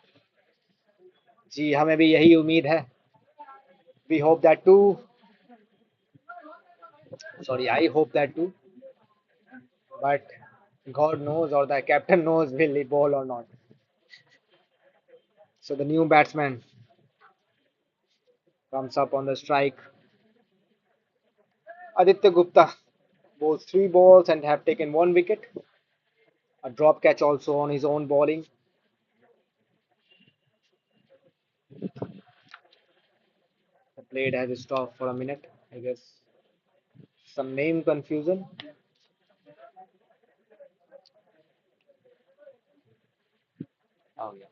जी हमें भी यही उम्मीद है. We hope that too. Sorry, I hope that too. But God knows or the captain knows will he bowl or not. So the new batsman comes up on the strike. Aditya Gupta bowls 3 balls and have taken 1 wicket. A drop catch also on his own bowling. The blade has stopped for a minute. I guess some name confusion. Oh yeah.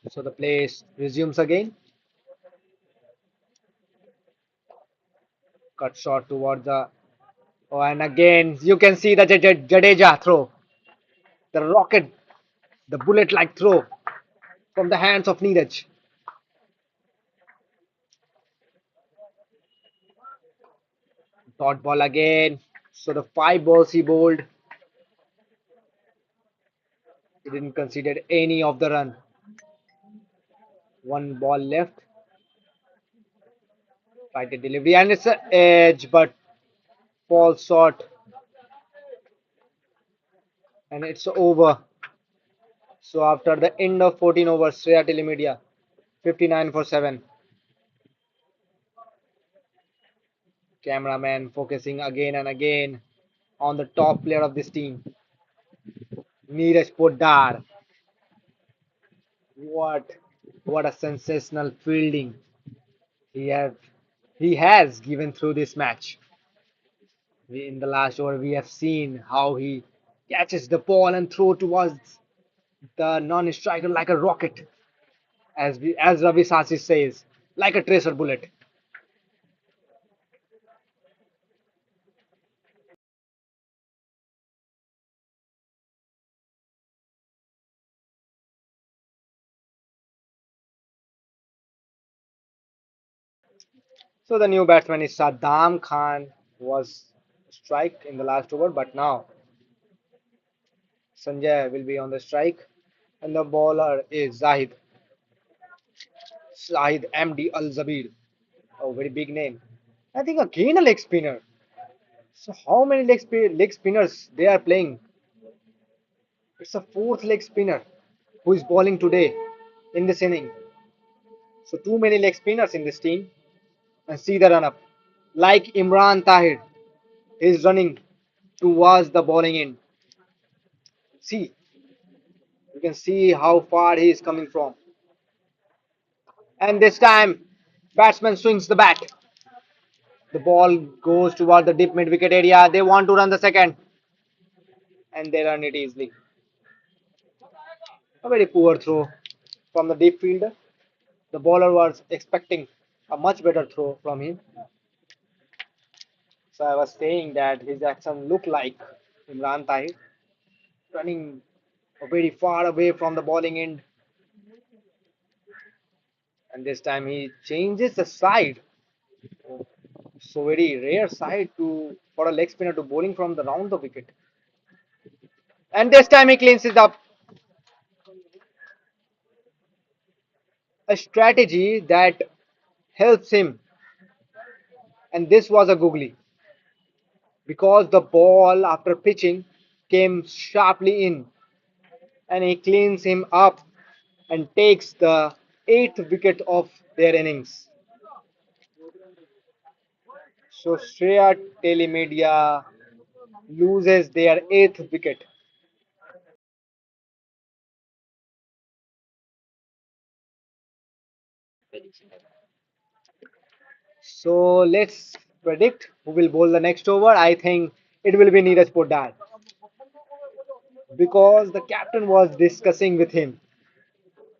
So the play resumes again. Cut short towards the. Oh, and again you can see the Jadeja throw. The rocket, the bullet-like throw from the hands of Neeraj. Dot ball again. So the 5 balls he bowled, he didn't consider any of the run. 1 ball left. Right delivery and it's an edge, but falls short and it's over. So after the end of 14 overs, Shreya Telemedia 59 for 7. Cameraman focusing again and again on the top player of this team, Neeraj Poddar. What what a sensational fielding he have he has given through this match. In the last over, we have seen how he catches the ball and throw towards the non-striker like a rocket, as Ravi Sasi says, like a tracer bullet. So the new batsman is Saddam Khan was strike in the last over, but now Sanjay will be on the strike, and the bowler is Zahid MD Al Zabir. Oh, very big name. I think again a leg spinner. So how many leg spinners they are playing? It's a fourth leg spinner who is bowling today in this inning. So too many leg spinners in this team. And see the run up. Like Imran Tahir is running towards the bowling end. See, you can see how far he is coming from. And this time, batsman swings the bat. The ball goes toward the deep mid wicket area. They want to run the second, and they run it easily. A very poor throw from the deep fielder. The bowler was expecting a much better throw from him. So I was saying that his action looked like Imran Tahir running very far away from the bowling end, and this time he changes the side. So very rare side to for a leg spinner to bowling from the round the wicket. And this time he cleans it up. A strategy that helps him. And this was a googly because the ball after pitching came sharply in, and he cleans him up and takes the eighth wicket of their innings. So Shreya Telemedia loses their eighth wicket. Prediction. So let's predict who will bowl the next over. I think it will be Neeraj Poddar because the captain was discussing with him.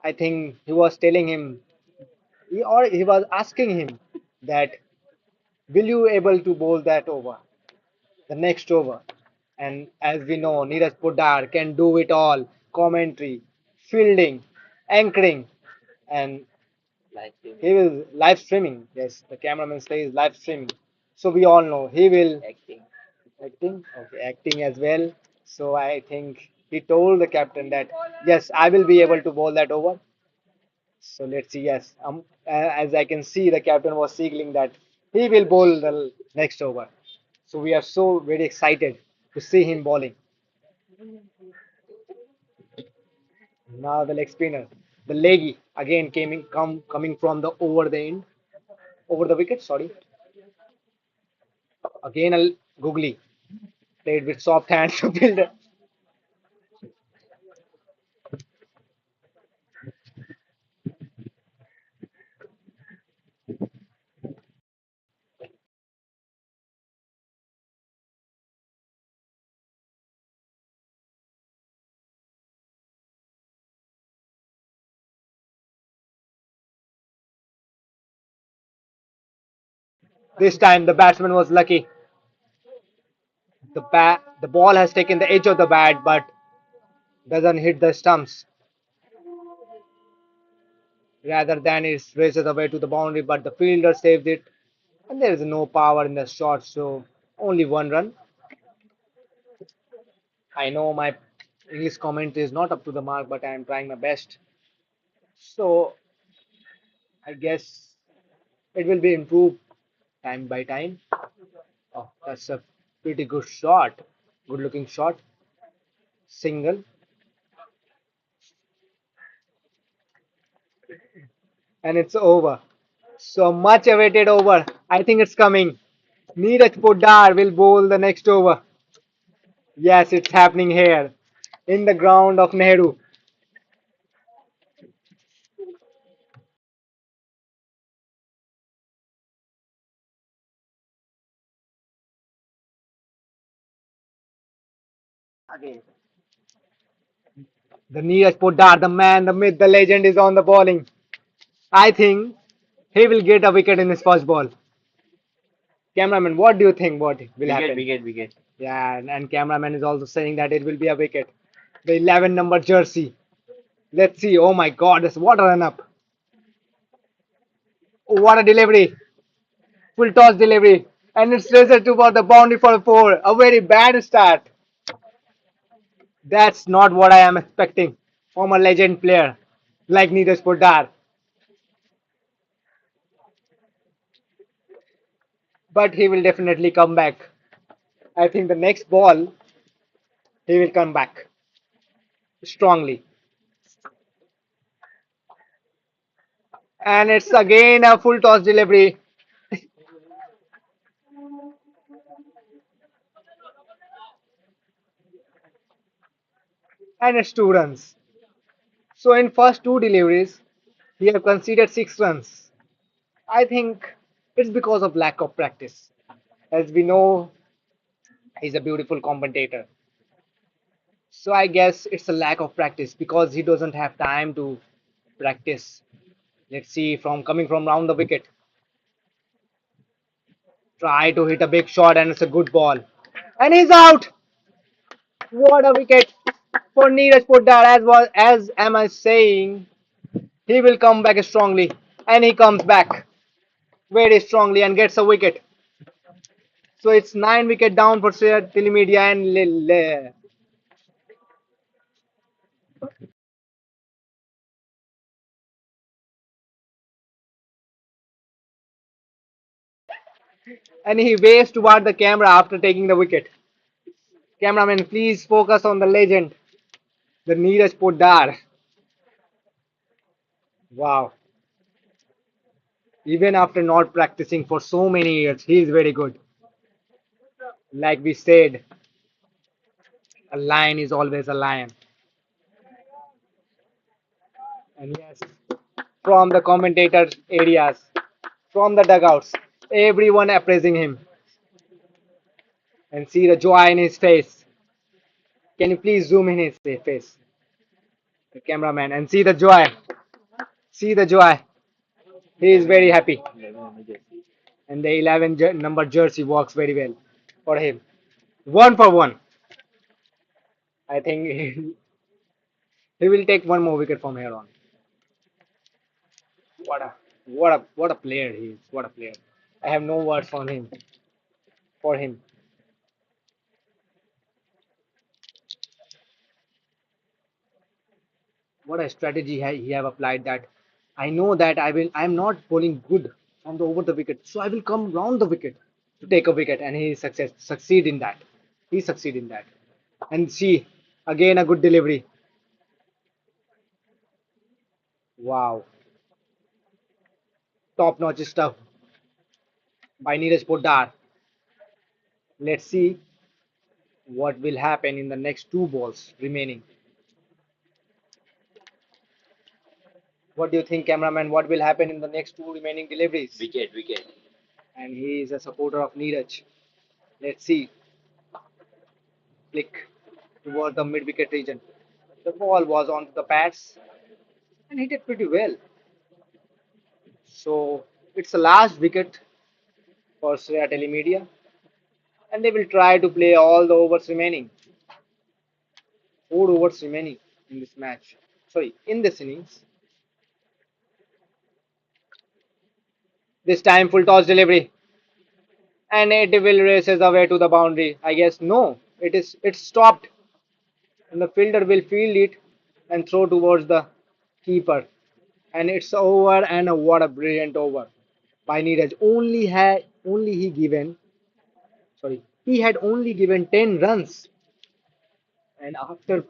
I think he was telling him, or he was asking him that will you able to bowl that over, the next over? And as we know, Neeraj Poddar can do it all: commentary, fielding, anchoring, and Live he streaming, will live streaming. Yes, the cameraman says live streaming. So we all know he will acting. acting. Okay, acting as well. So I think he told the captain that yes, I will be able to bowl that over. So let's see. Yes, as I can see, the captain was signaling that he will bowl the next over. So we are so very excited to see him bowling. Now the leg spinner, the leggy. Again coming from the over the end, over the wicket. Sorry. Again a googly played with soft hands to build. This time the batsman was lucky. The ball has taken the edge of the bat, but doesn't hit the stumps. Rather than it races away to the boundary, but the fielder saves it, and there is no power in the shot, so only one run. I know my English comment is not up to the mark, but I am trying my best. So I guess it will be improved time by time. Oh, that's a pretty good shot. Good looking shot. Single. And it's over. So much awaited over. I think it's coming. Neeraj Poddar will bowl the next over. Yes, it's happening here in the ground of Nehru. Again. The Neeraj Poddar, the man, the myth, the legend is on the bowling. I think he will get a wicket in his first ball. Cameraman, what do you think what will Wicket, happen? wicket, wicket. Yeah, and cameraman is also saying that it will be a wicket. The 11 number jersey. Let's see. Oh my God, what a run up. Oh, what a delivery. Full toss delivery. And it's racer toward the boundary for a four. A very bad start. That's not what I am expecting from a legend player like Neeraj Poddar. But he will definitely come back. I think the next ball he will come back strongly. And it's again a full toss delivery. And it's 2 runs. So in first two deliveries, he have conceded 6 runs. I think it's because of lack of practice. As we know, he's a beautiful commentator. So I guess it's a lack of practice because he doesn't have time to practice. Let's see from coming from round the wicket. Try to hit a big shot and it's a good ball. And he's out. What a wicket for Neeraj Poddar. As am I saying, he will come back strongly. And he comes back very strongly and gets a wicket. So it's 9 wicket down for Sir Telemedia and he waves toward the camera after taking the wicket. Cameraman, please focus on the legend, the Neeraj Poddar. Wow. Even after not practicing for so many years, he is very good. Like we said, a lion is always a lion. And yes, from the commentator areas, from the dugouts, everyone appraising him and see the joy in his face. Can you please zoom in his face, the cameraman, and see the joy? See the joy. He is very happy. 11 on the jersey. And the 11 number jersey works very well for him. One for one. I think he will take one more wicket from here on. What a player he is. What a player. I have no words for him. For him. What a strategy he have applied that I know that I'm not bowling good from the over the wicket, so I will come round the wicket to take a wicket, and he succeed in that. He succeed in that. And see again a good delivery. Wow, top notch stuff by Neeraj Poddar. Let's see what will happen in the next two balls remaining. What do you think, cameraman? What will happen in the next two remaining deliveries? Wicket, wicket. And he is a supporter of Neeraj. Let's see. Flick towards the mid wicket region. The ball was on the pads and hit it pretty well. So it's the last wicket for Sreya Telemedia, and they will try to play all the overs remaining. 4 overs remaining in this match. Sorry, in this innings. This time full toss delivery, and it will races away to the boundary. I guess no, it's stopped, and the fielder will field it and throw towards the keeper, and it's over. And what a brilliant over by Neeraj. He had only given 10 runs, and after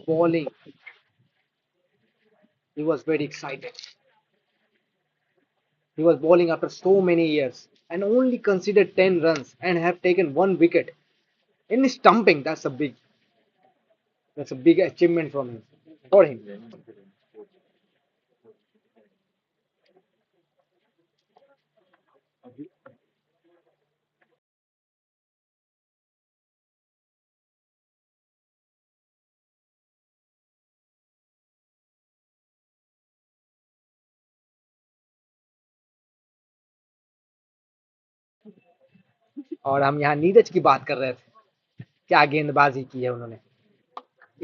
bowling, he was very excited. He was bowling after so many years and only considered 10 runs and have taken one wicket in stumping. That's a big achievement from him for him. और हम यहाँ नीरज की बात कर रहे थे, क्या गेंदबाजी की है उन्होंने।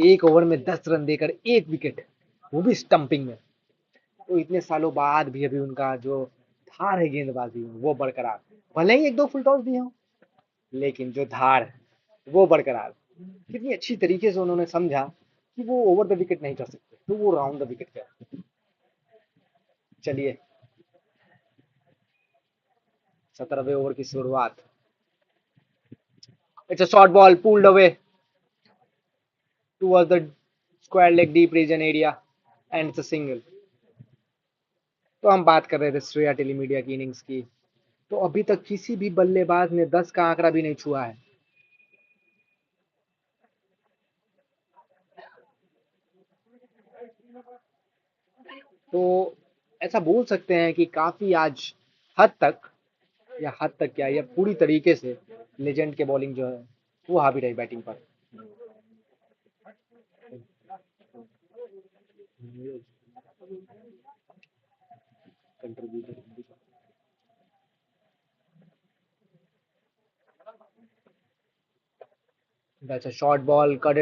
एक ओवर में 10 रन देकर एक विकेट, वो भी स्टंपिंग में। तो इतने सालों बाद भी अभी उनका जो धार है गेंदबाजी में वो बरकरार, भले ही एक दो फुल टॉस दिए हो, लेकिन जो धार है वो बरकरार। कितनी अच्छी तरीके से उन्होंने समझा कि वो ओवर द विकेट नहीं कर सकते, तो वो राउंड द विकेट कर। चलिए, 17वें ओवर की शुरुआत। It's a short ball pulled away towards the square leg deep region area and it's a single. तो हम बात कर रहे थे श्रेया टेलीमीडिया की इनिंग्स की। तो अभी तक किसी भी बल्लेबाज ने 10 का आंकड़ा भी नहीं छुआ है। तो ऐसा बोल सकते हैं कि काफी आज हद तक, या हद तक क्या, या पूरी तरीके से लेजेंड के बॉलिंग जो है वो हावी रही बैटिंग पर। That's a short ball cut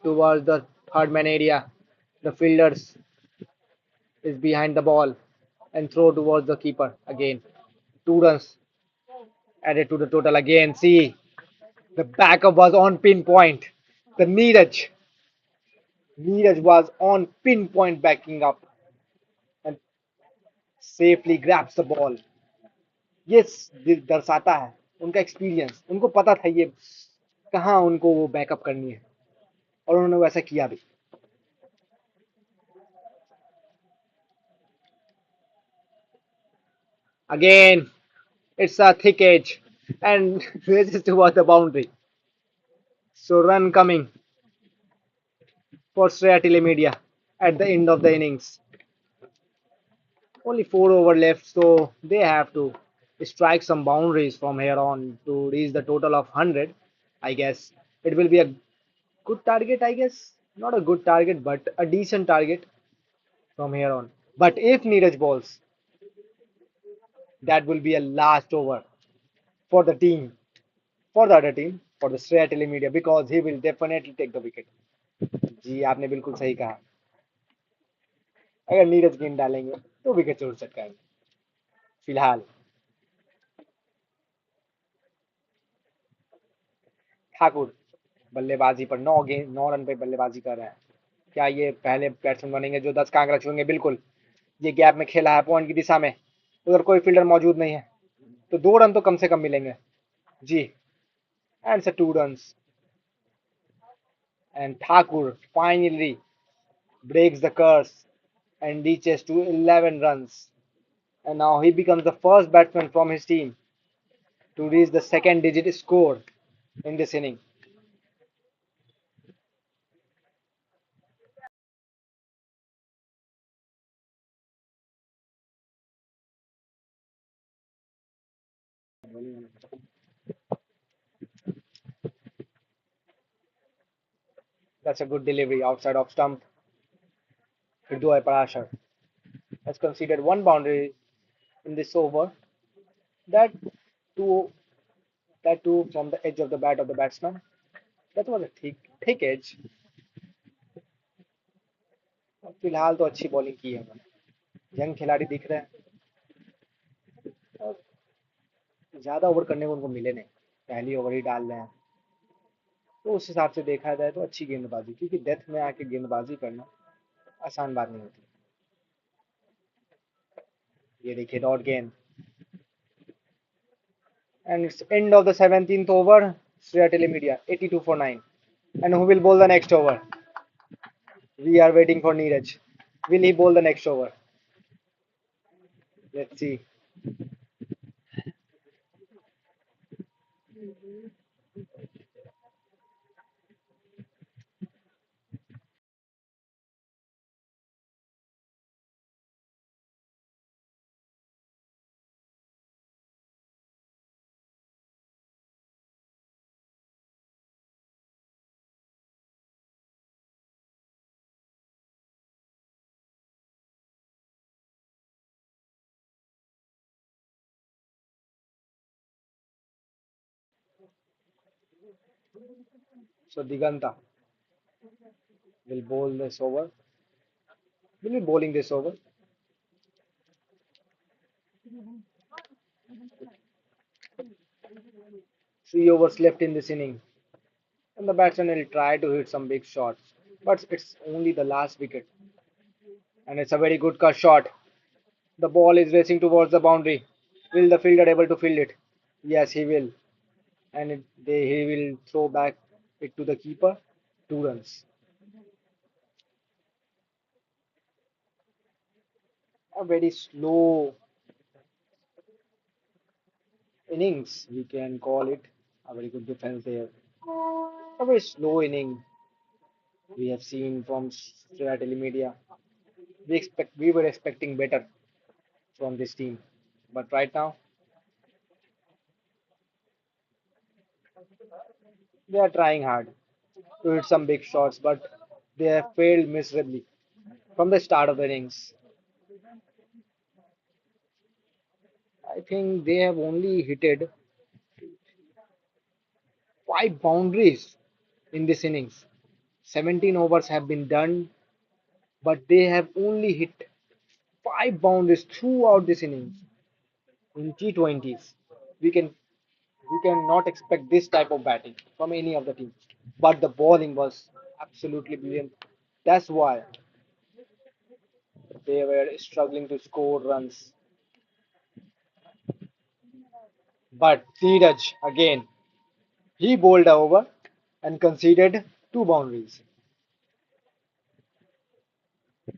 towards the third man area. The fielders is behind the ball and throw towards the keeper again. 2 runs added to the total again. See, the backup was on pinpoint. The Neeraj was on pinpoint backing up and safely grabs the ball. ये दर्शाता है उनका experience. उनको पता था ये कहाँ उनको वो बैकअप करनी है, और उन्होंने वैसा किया भी। Again, it's a thick edge and races towards the boundary. So run coming for Sreya Telemedia at the end of the innings. Only 4 over left, so they have to strike some boundaries from here on to reach the total of 100. I guess it will be a good target. I guess not a good target, but a decent target from here on. But if Neeraj balls, that will be a last over for the team, for the other team, for the Sreya Telemedia, because he will definitely take the wicket. जी आपने बिल्कुल सही कहा, अगर नीरज गेंद डालेंगे तो wicket जरूर चटकाएंगे। फिलहाल ठाकुर बल्लेबाजी पर 9 रन पे बल्लेबाजी कर रहे हैं। क्या ये पहले बैट्समैन बनेंगे जो 10 का आंकड़ा छुएंगे? बिल्कुल। ये गैप में खेला है पॉइंट की दिशा में, उधर कोई फील्डर मौजूद नहीं है, तो 2 रन तो कम से कम मिलेंगे जी। एंड से 2 run. And Thakur finally breaks the curse and reaches to 11 runs. And now he becomes the first batsman from his team to reach the second digit score in this inning. That's a good delivery outside of stump. Hridoy Parashar has conceded one boundary in this over. That too, that too from the edge of the bat of the batsman. That was a thick edge. फिलहाल तो अच्छी bowling की है उन्होंने. Young खिलाड़ी दिख रहे हैं और ज्यादा ओवर करने को उनको मिले नहीं. पहली ओवर ही डाल रहे हैं. तो उस हिसाब से देखा जाए तो अच्छी गेंदबाजी, क्योंकि डेथ में आके गेंदबाजी करना आसान बात नहीं होती. ये देखिए डॉट गेंद. And it's end of the 17th over. Sriya Telemedia 82 for 9. And who will bowl the next over? We are waiting for Neeraj. Will he bowl the next over? Let's see. So Diganta will bowl this over. Will be bowling this over. 3 overs left in this inning. And the batsman will try to hit some big shots. But it's only the last wicket. And it's a very good cut shot. The ball is racing towards the boundary. Will the fielder able to field it? Yes, he will. And he will throw back it to the keeper. 2 runs. A very slow innings, we can call it. A very good defense there. A very slow inning we have seen from Sriya Telemedia. We were expecting better from this team, but right now they are trying hard to hit some big shots, but they have failed miserably from the start of the innings. I think they have only hitted 5 boundaries in this innings. 17 overs have been done, but they have only hit 5 boundaries throughout this innings. In T20s, we can we cannot expect this type of batting from any of the teams. But the bowling was absolutely brilliant. That's why they were struggling to score runs. But Dheeraj again, he bowled over and conceded 2 boundaries.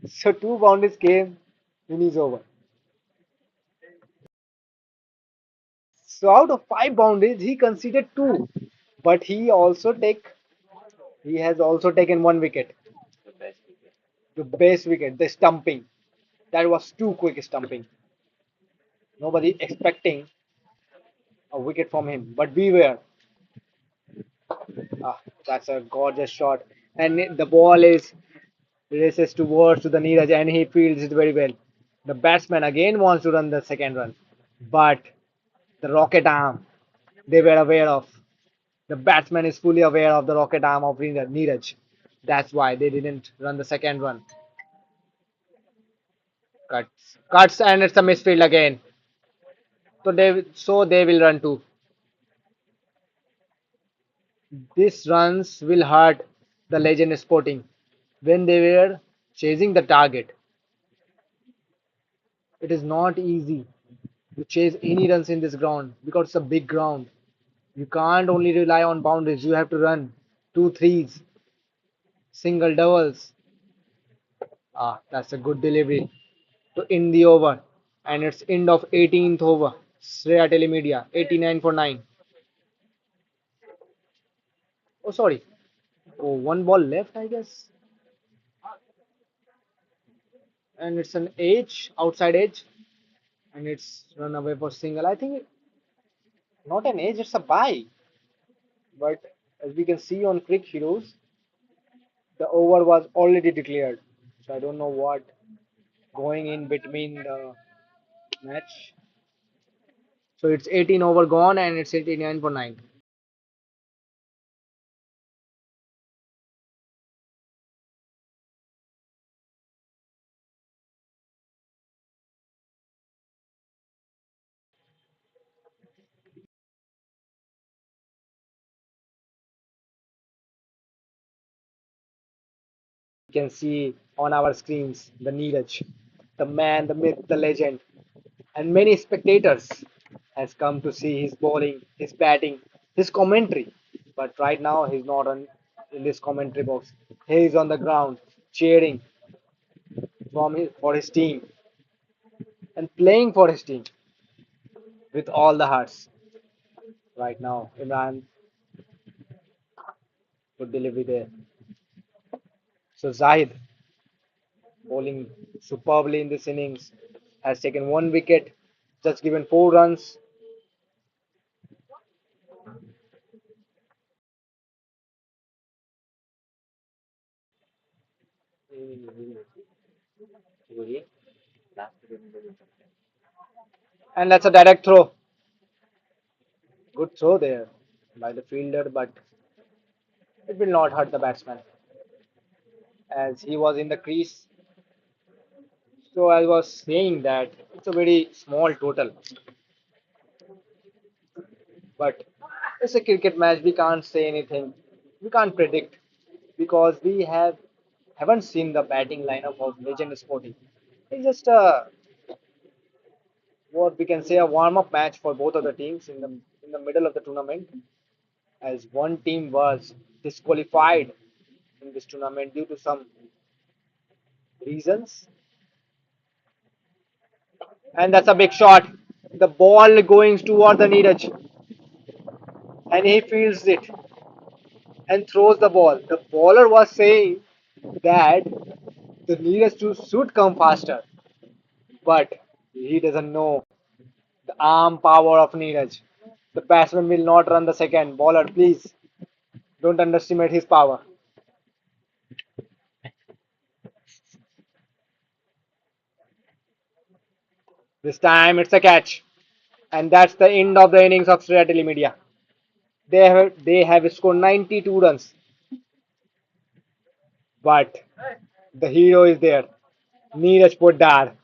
So 2 boundaries came in his over. So out of 5 boundaries, he conceded two. But he has also taken 1 wicket. The best wicket. The best wicket, the stumping. That was too quick stumping. Nobody expecting a wicket from him, but we were. Ah, that's a gorgeous shot, and the ball is races towards to the Neeraj, and he fields it very well. The batsman again wants to run the second run, but the rocket arm they were aware of. The batsman is fully aware of the rocket arm of Neeraj. That's why they didn't run the second run. Cuts, and it's a misfield again. So they will run too. These runs will hurt the legend Sporting when they were chasing the target. It is not easy to chase any runs in this ground because it's a big ground. You can't only rely on boundaries, you have to run two threes. Single doubles. Ah, that's a good delivery to end the over. And it's end of 18th over. Sreya Telemedia, 89 for 9. Oh, sorry. Oh, one ball left, I guess. And it's an edge, outside edge. And it's run away for single. I think not an edge, it's a buy. But as we can see on Crick Heroes, the over was already declared. So I don't know what going in between the match. So it's 18 over gone and it's 89 for 9. You can see on our screens the Neeraj, the man, the myth, the legend, and many spectators has come to see his bowling, his batting, his commentary. But right now he's not on in this commentary box. He is on the ground cheering for his team and playing for his team with all the hearts. Right now, Imran would delivery there. So Zahid bowling superbly in this innings has taken one wicket, just given 4 runs. And that's a direct throw. Good throw there by the fielder, but it will not hurt the batsman as he was in the crease. So I was saying that it's a very small total, but it's a cricket match. We can't say anything. We can't predict because we haven't seen the batting lineup of Legend Sporting. It's just a what we can say a warm-up match for both of the teams in the middle of the tournament, as one team was disqualified in this tournament due to some reasons. And that's a big shot. The ball going toward the Neeraj, and he fields it and throws the ball. The bowler was saying that the Neeraj should come faster, but he doesn't know the arm power of Neeraj. The batsman will not run the second. Bowler, please don't underestimate his power. This time it's a catch. And that's the end of the innings of Sri Telemedia. They have scored 92 runs, but the hero is there, Neeraj Poddar.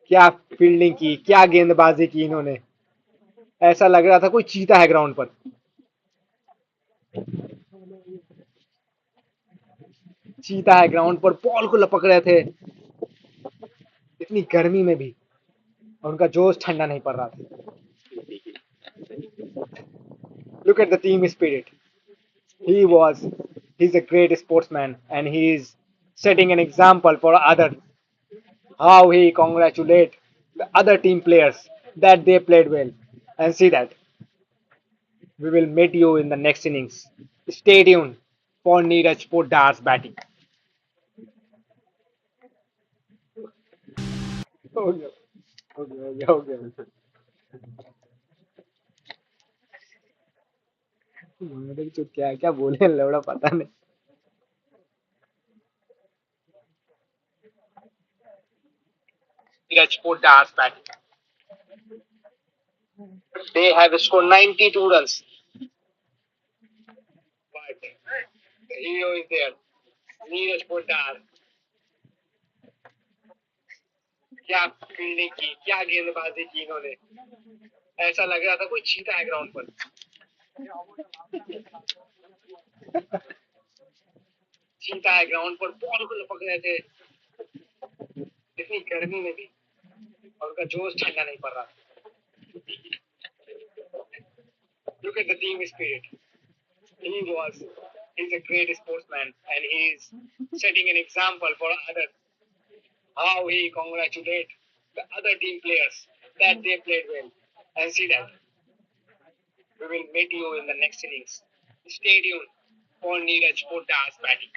क्या fielding की, क्या गेंदबाजी की इन्होंने. ऐसा लग रहा था कोई चीता है ग्राउंड पर. चीता है ग्राउंड पर, बॉल को लपक रहे थे इतनी गर्मी में भी, और उनका जोश ठंडा नहीं पड़ रहा था. Look at the team spirit. He was, he's a great sportsman and he is setting an example for others how he congratulate the other team players that they played well. And see that we will meet you in the next innings. Stay tuned for Neeraj Poddar's batting. हो गया हो गया हो गया हो गया. मेरे तो क्या क्या बोले लवड़ा पता नहीं. Neeraj Poddar's batting. They have scored 92 runs, but the hero is there. Neeraj Poddar. क्या फील्डिंग की, क्या गेंदबाजी की इन्होंने. ऐसा लग रहा था कोई चीता है ग्राउंड पर. चीता है ग्राउंड पर, बॉल को लपक रहे थे इतनी गर्मी में भी, और उनका जोश ठंडा नहीं पड़ रहा. Look at the team spirit. He was. He's a great sportsman, and he's setting an example for others. How he congratulate the other team players that they played well, and see that we will meet you in the next innings. Stay tuned for Neeraj Poddah's batting.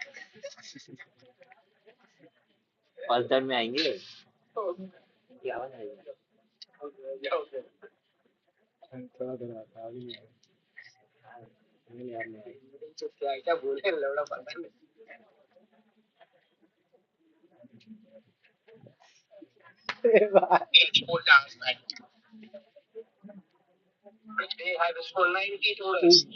First time में आएंगे क्या आवाज आई क्या बोले लौड़ा पता नहीं. Neeraj Poddah's batting. They have scored 92 runs.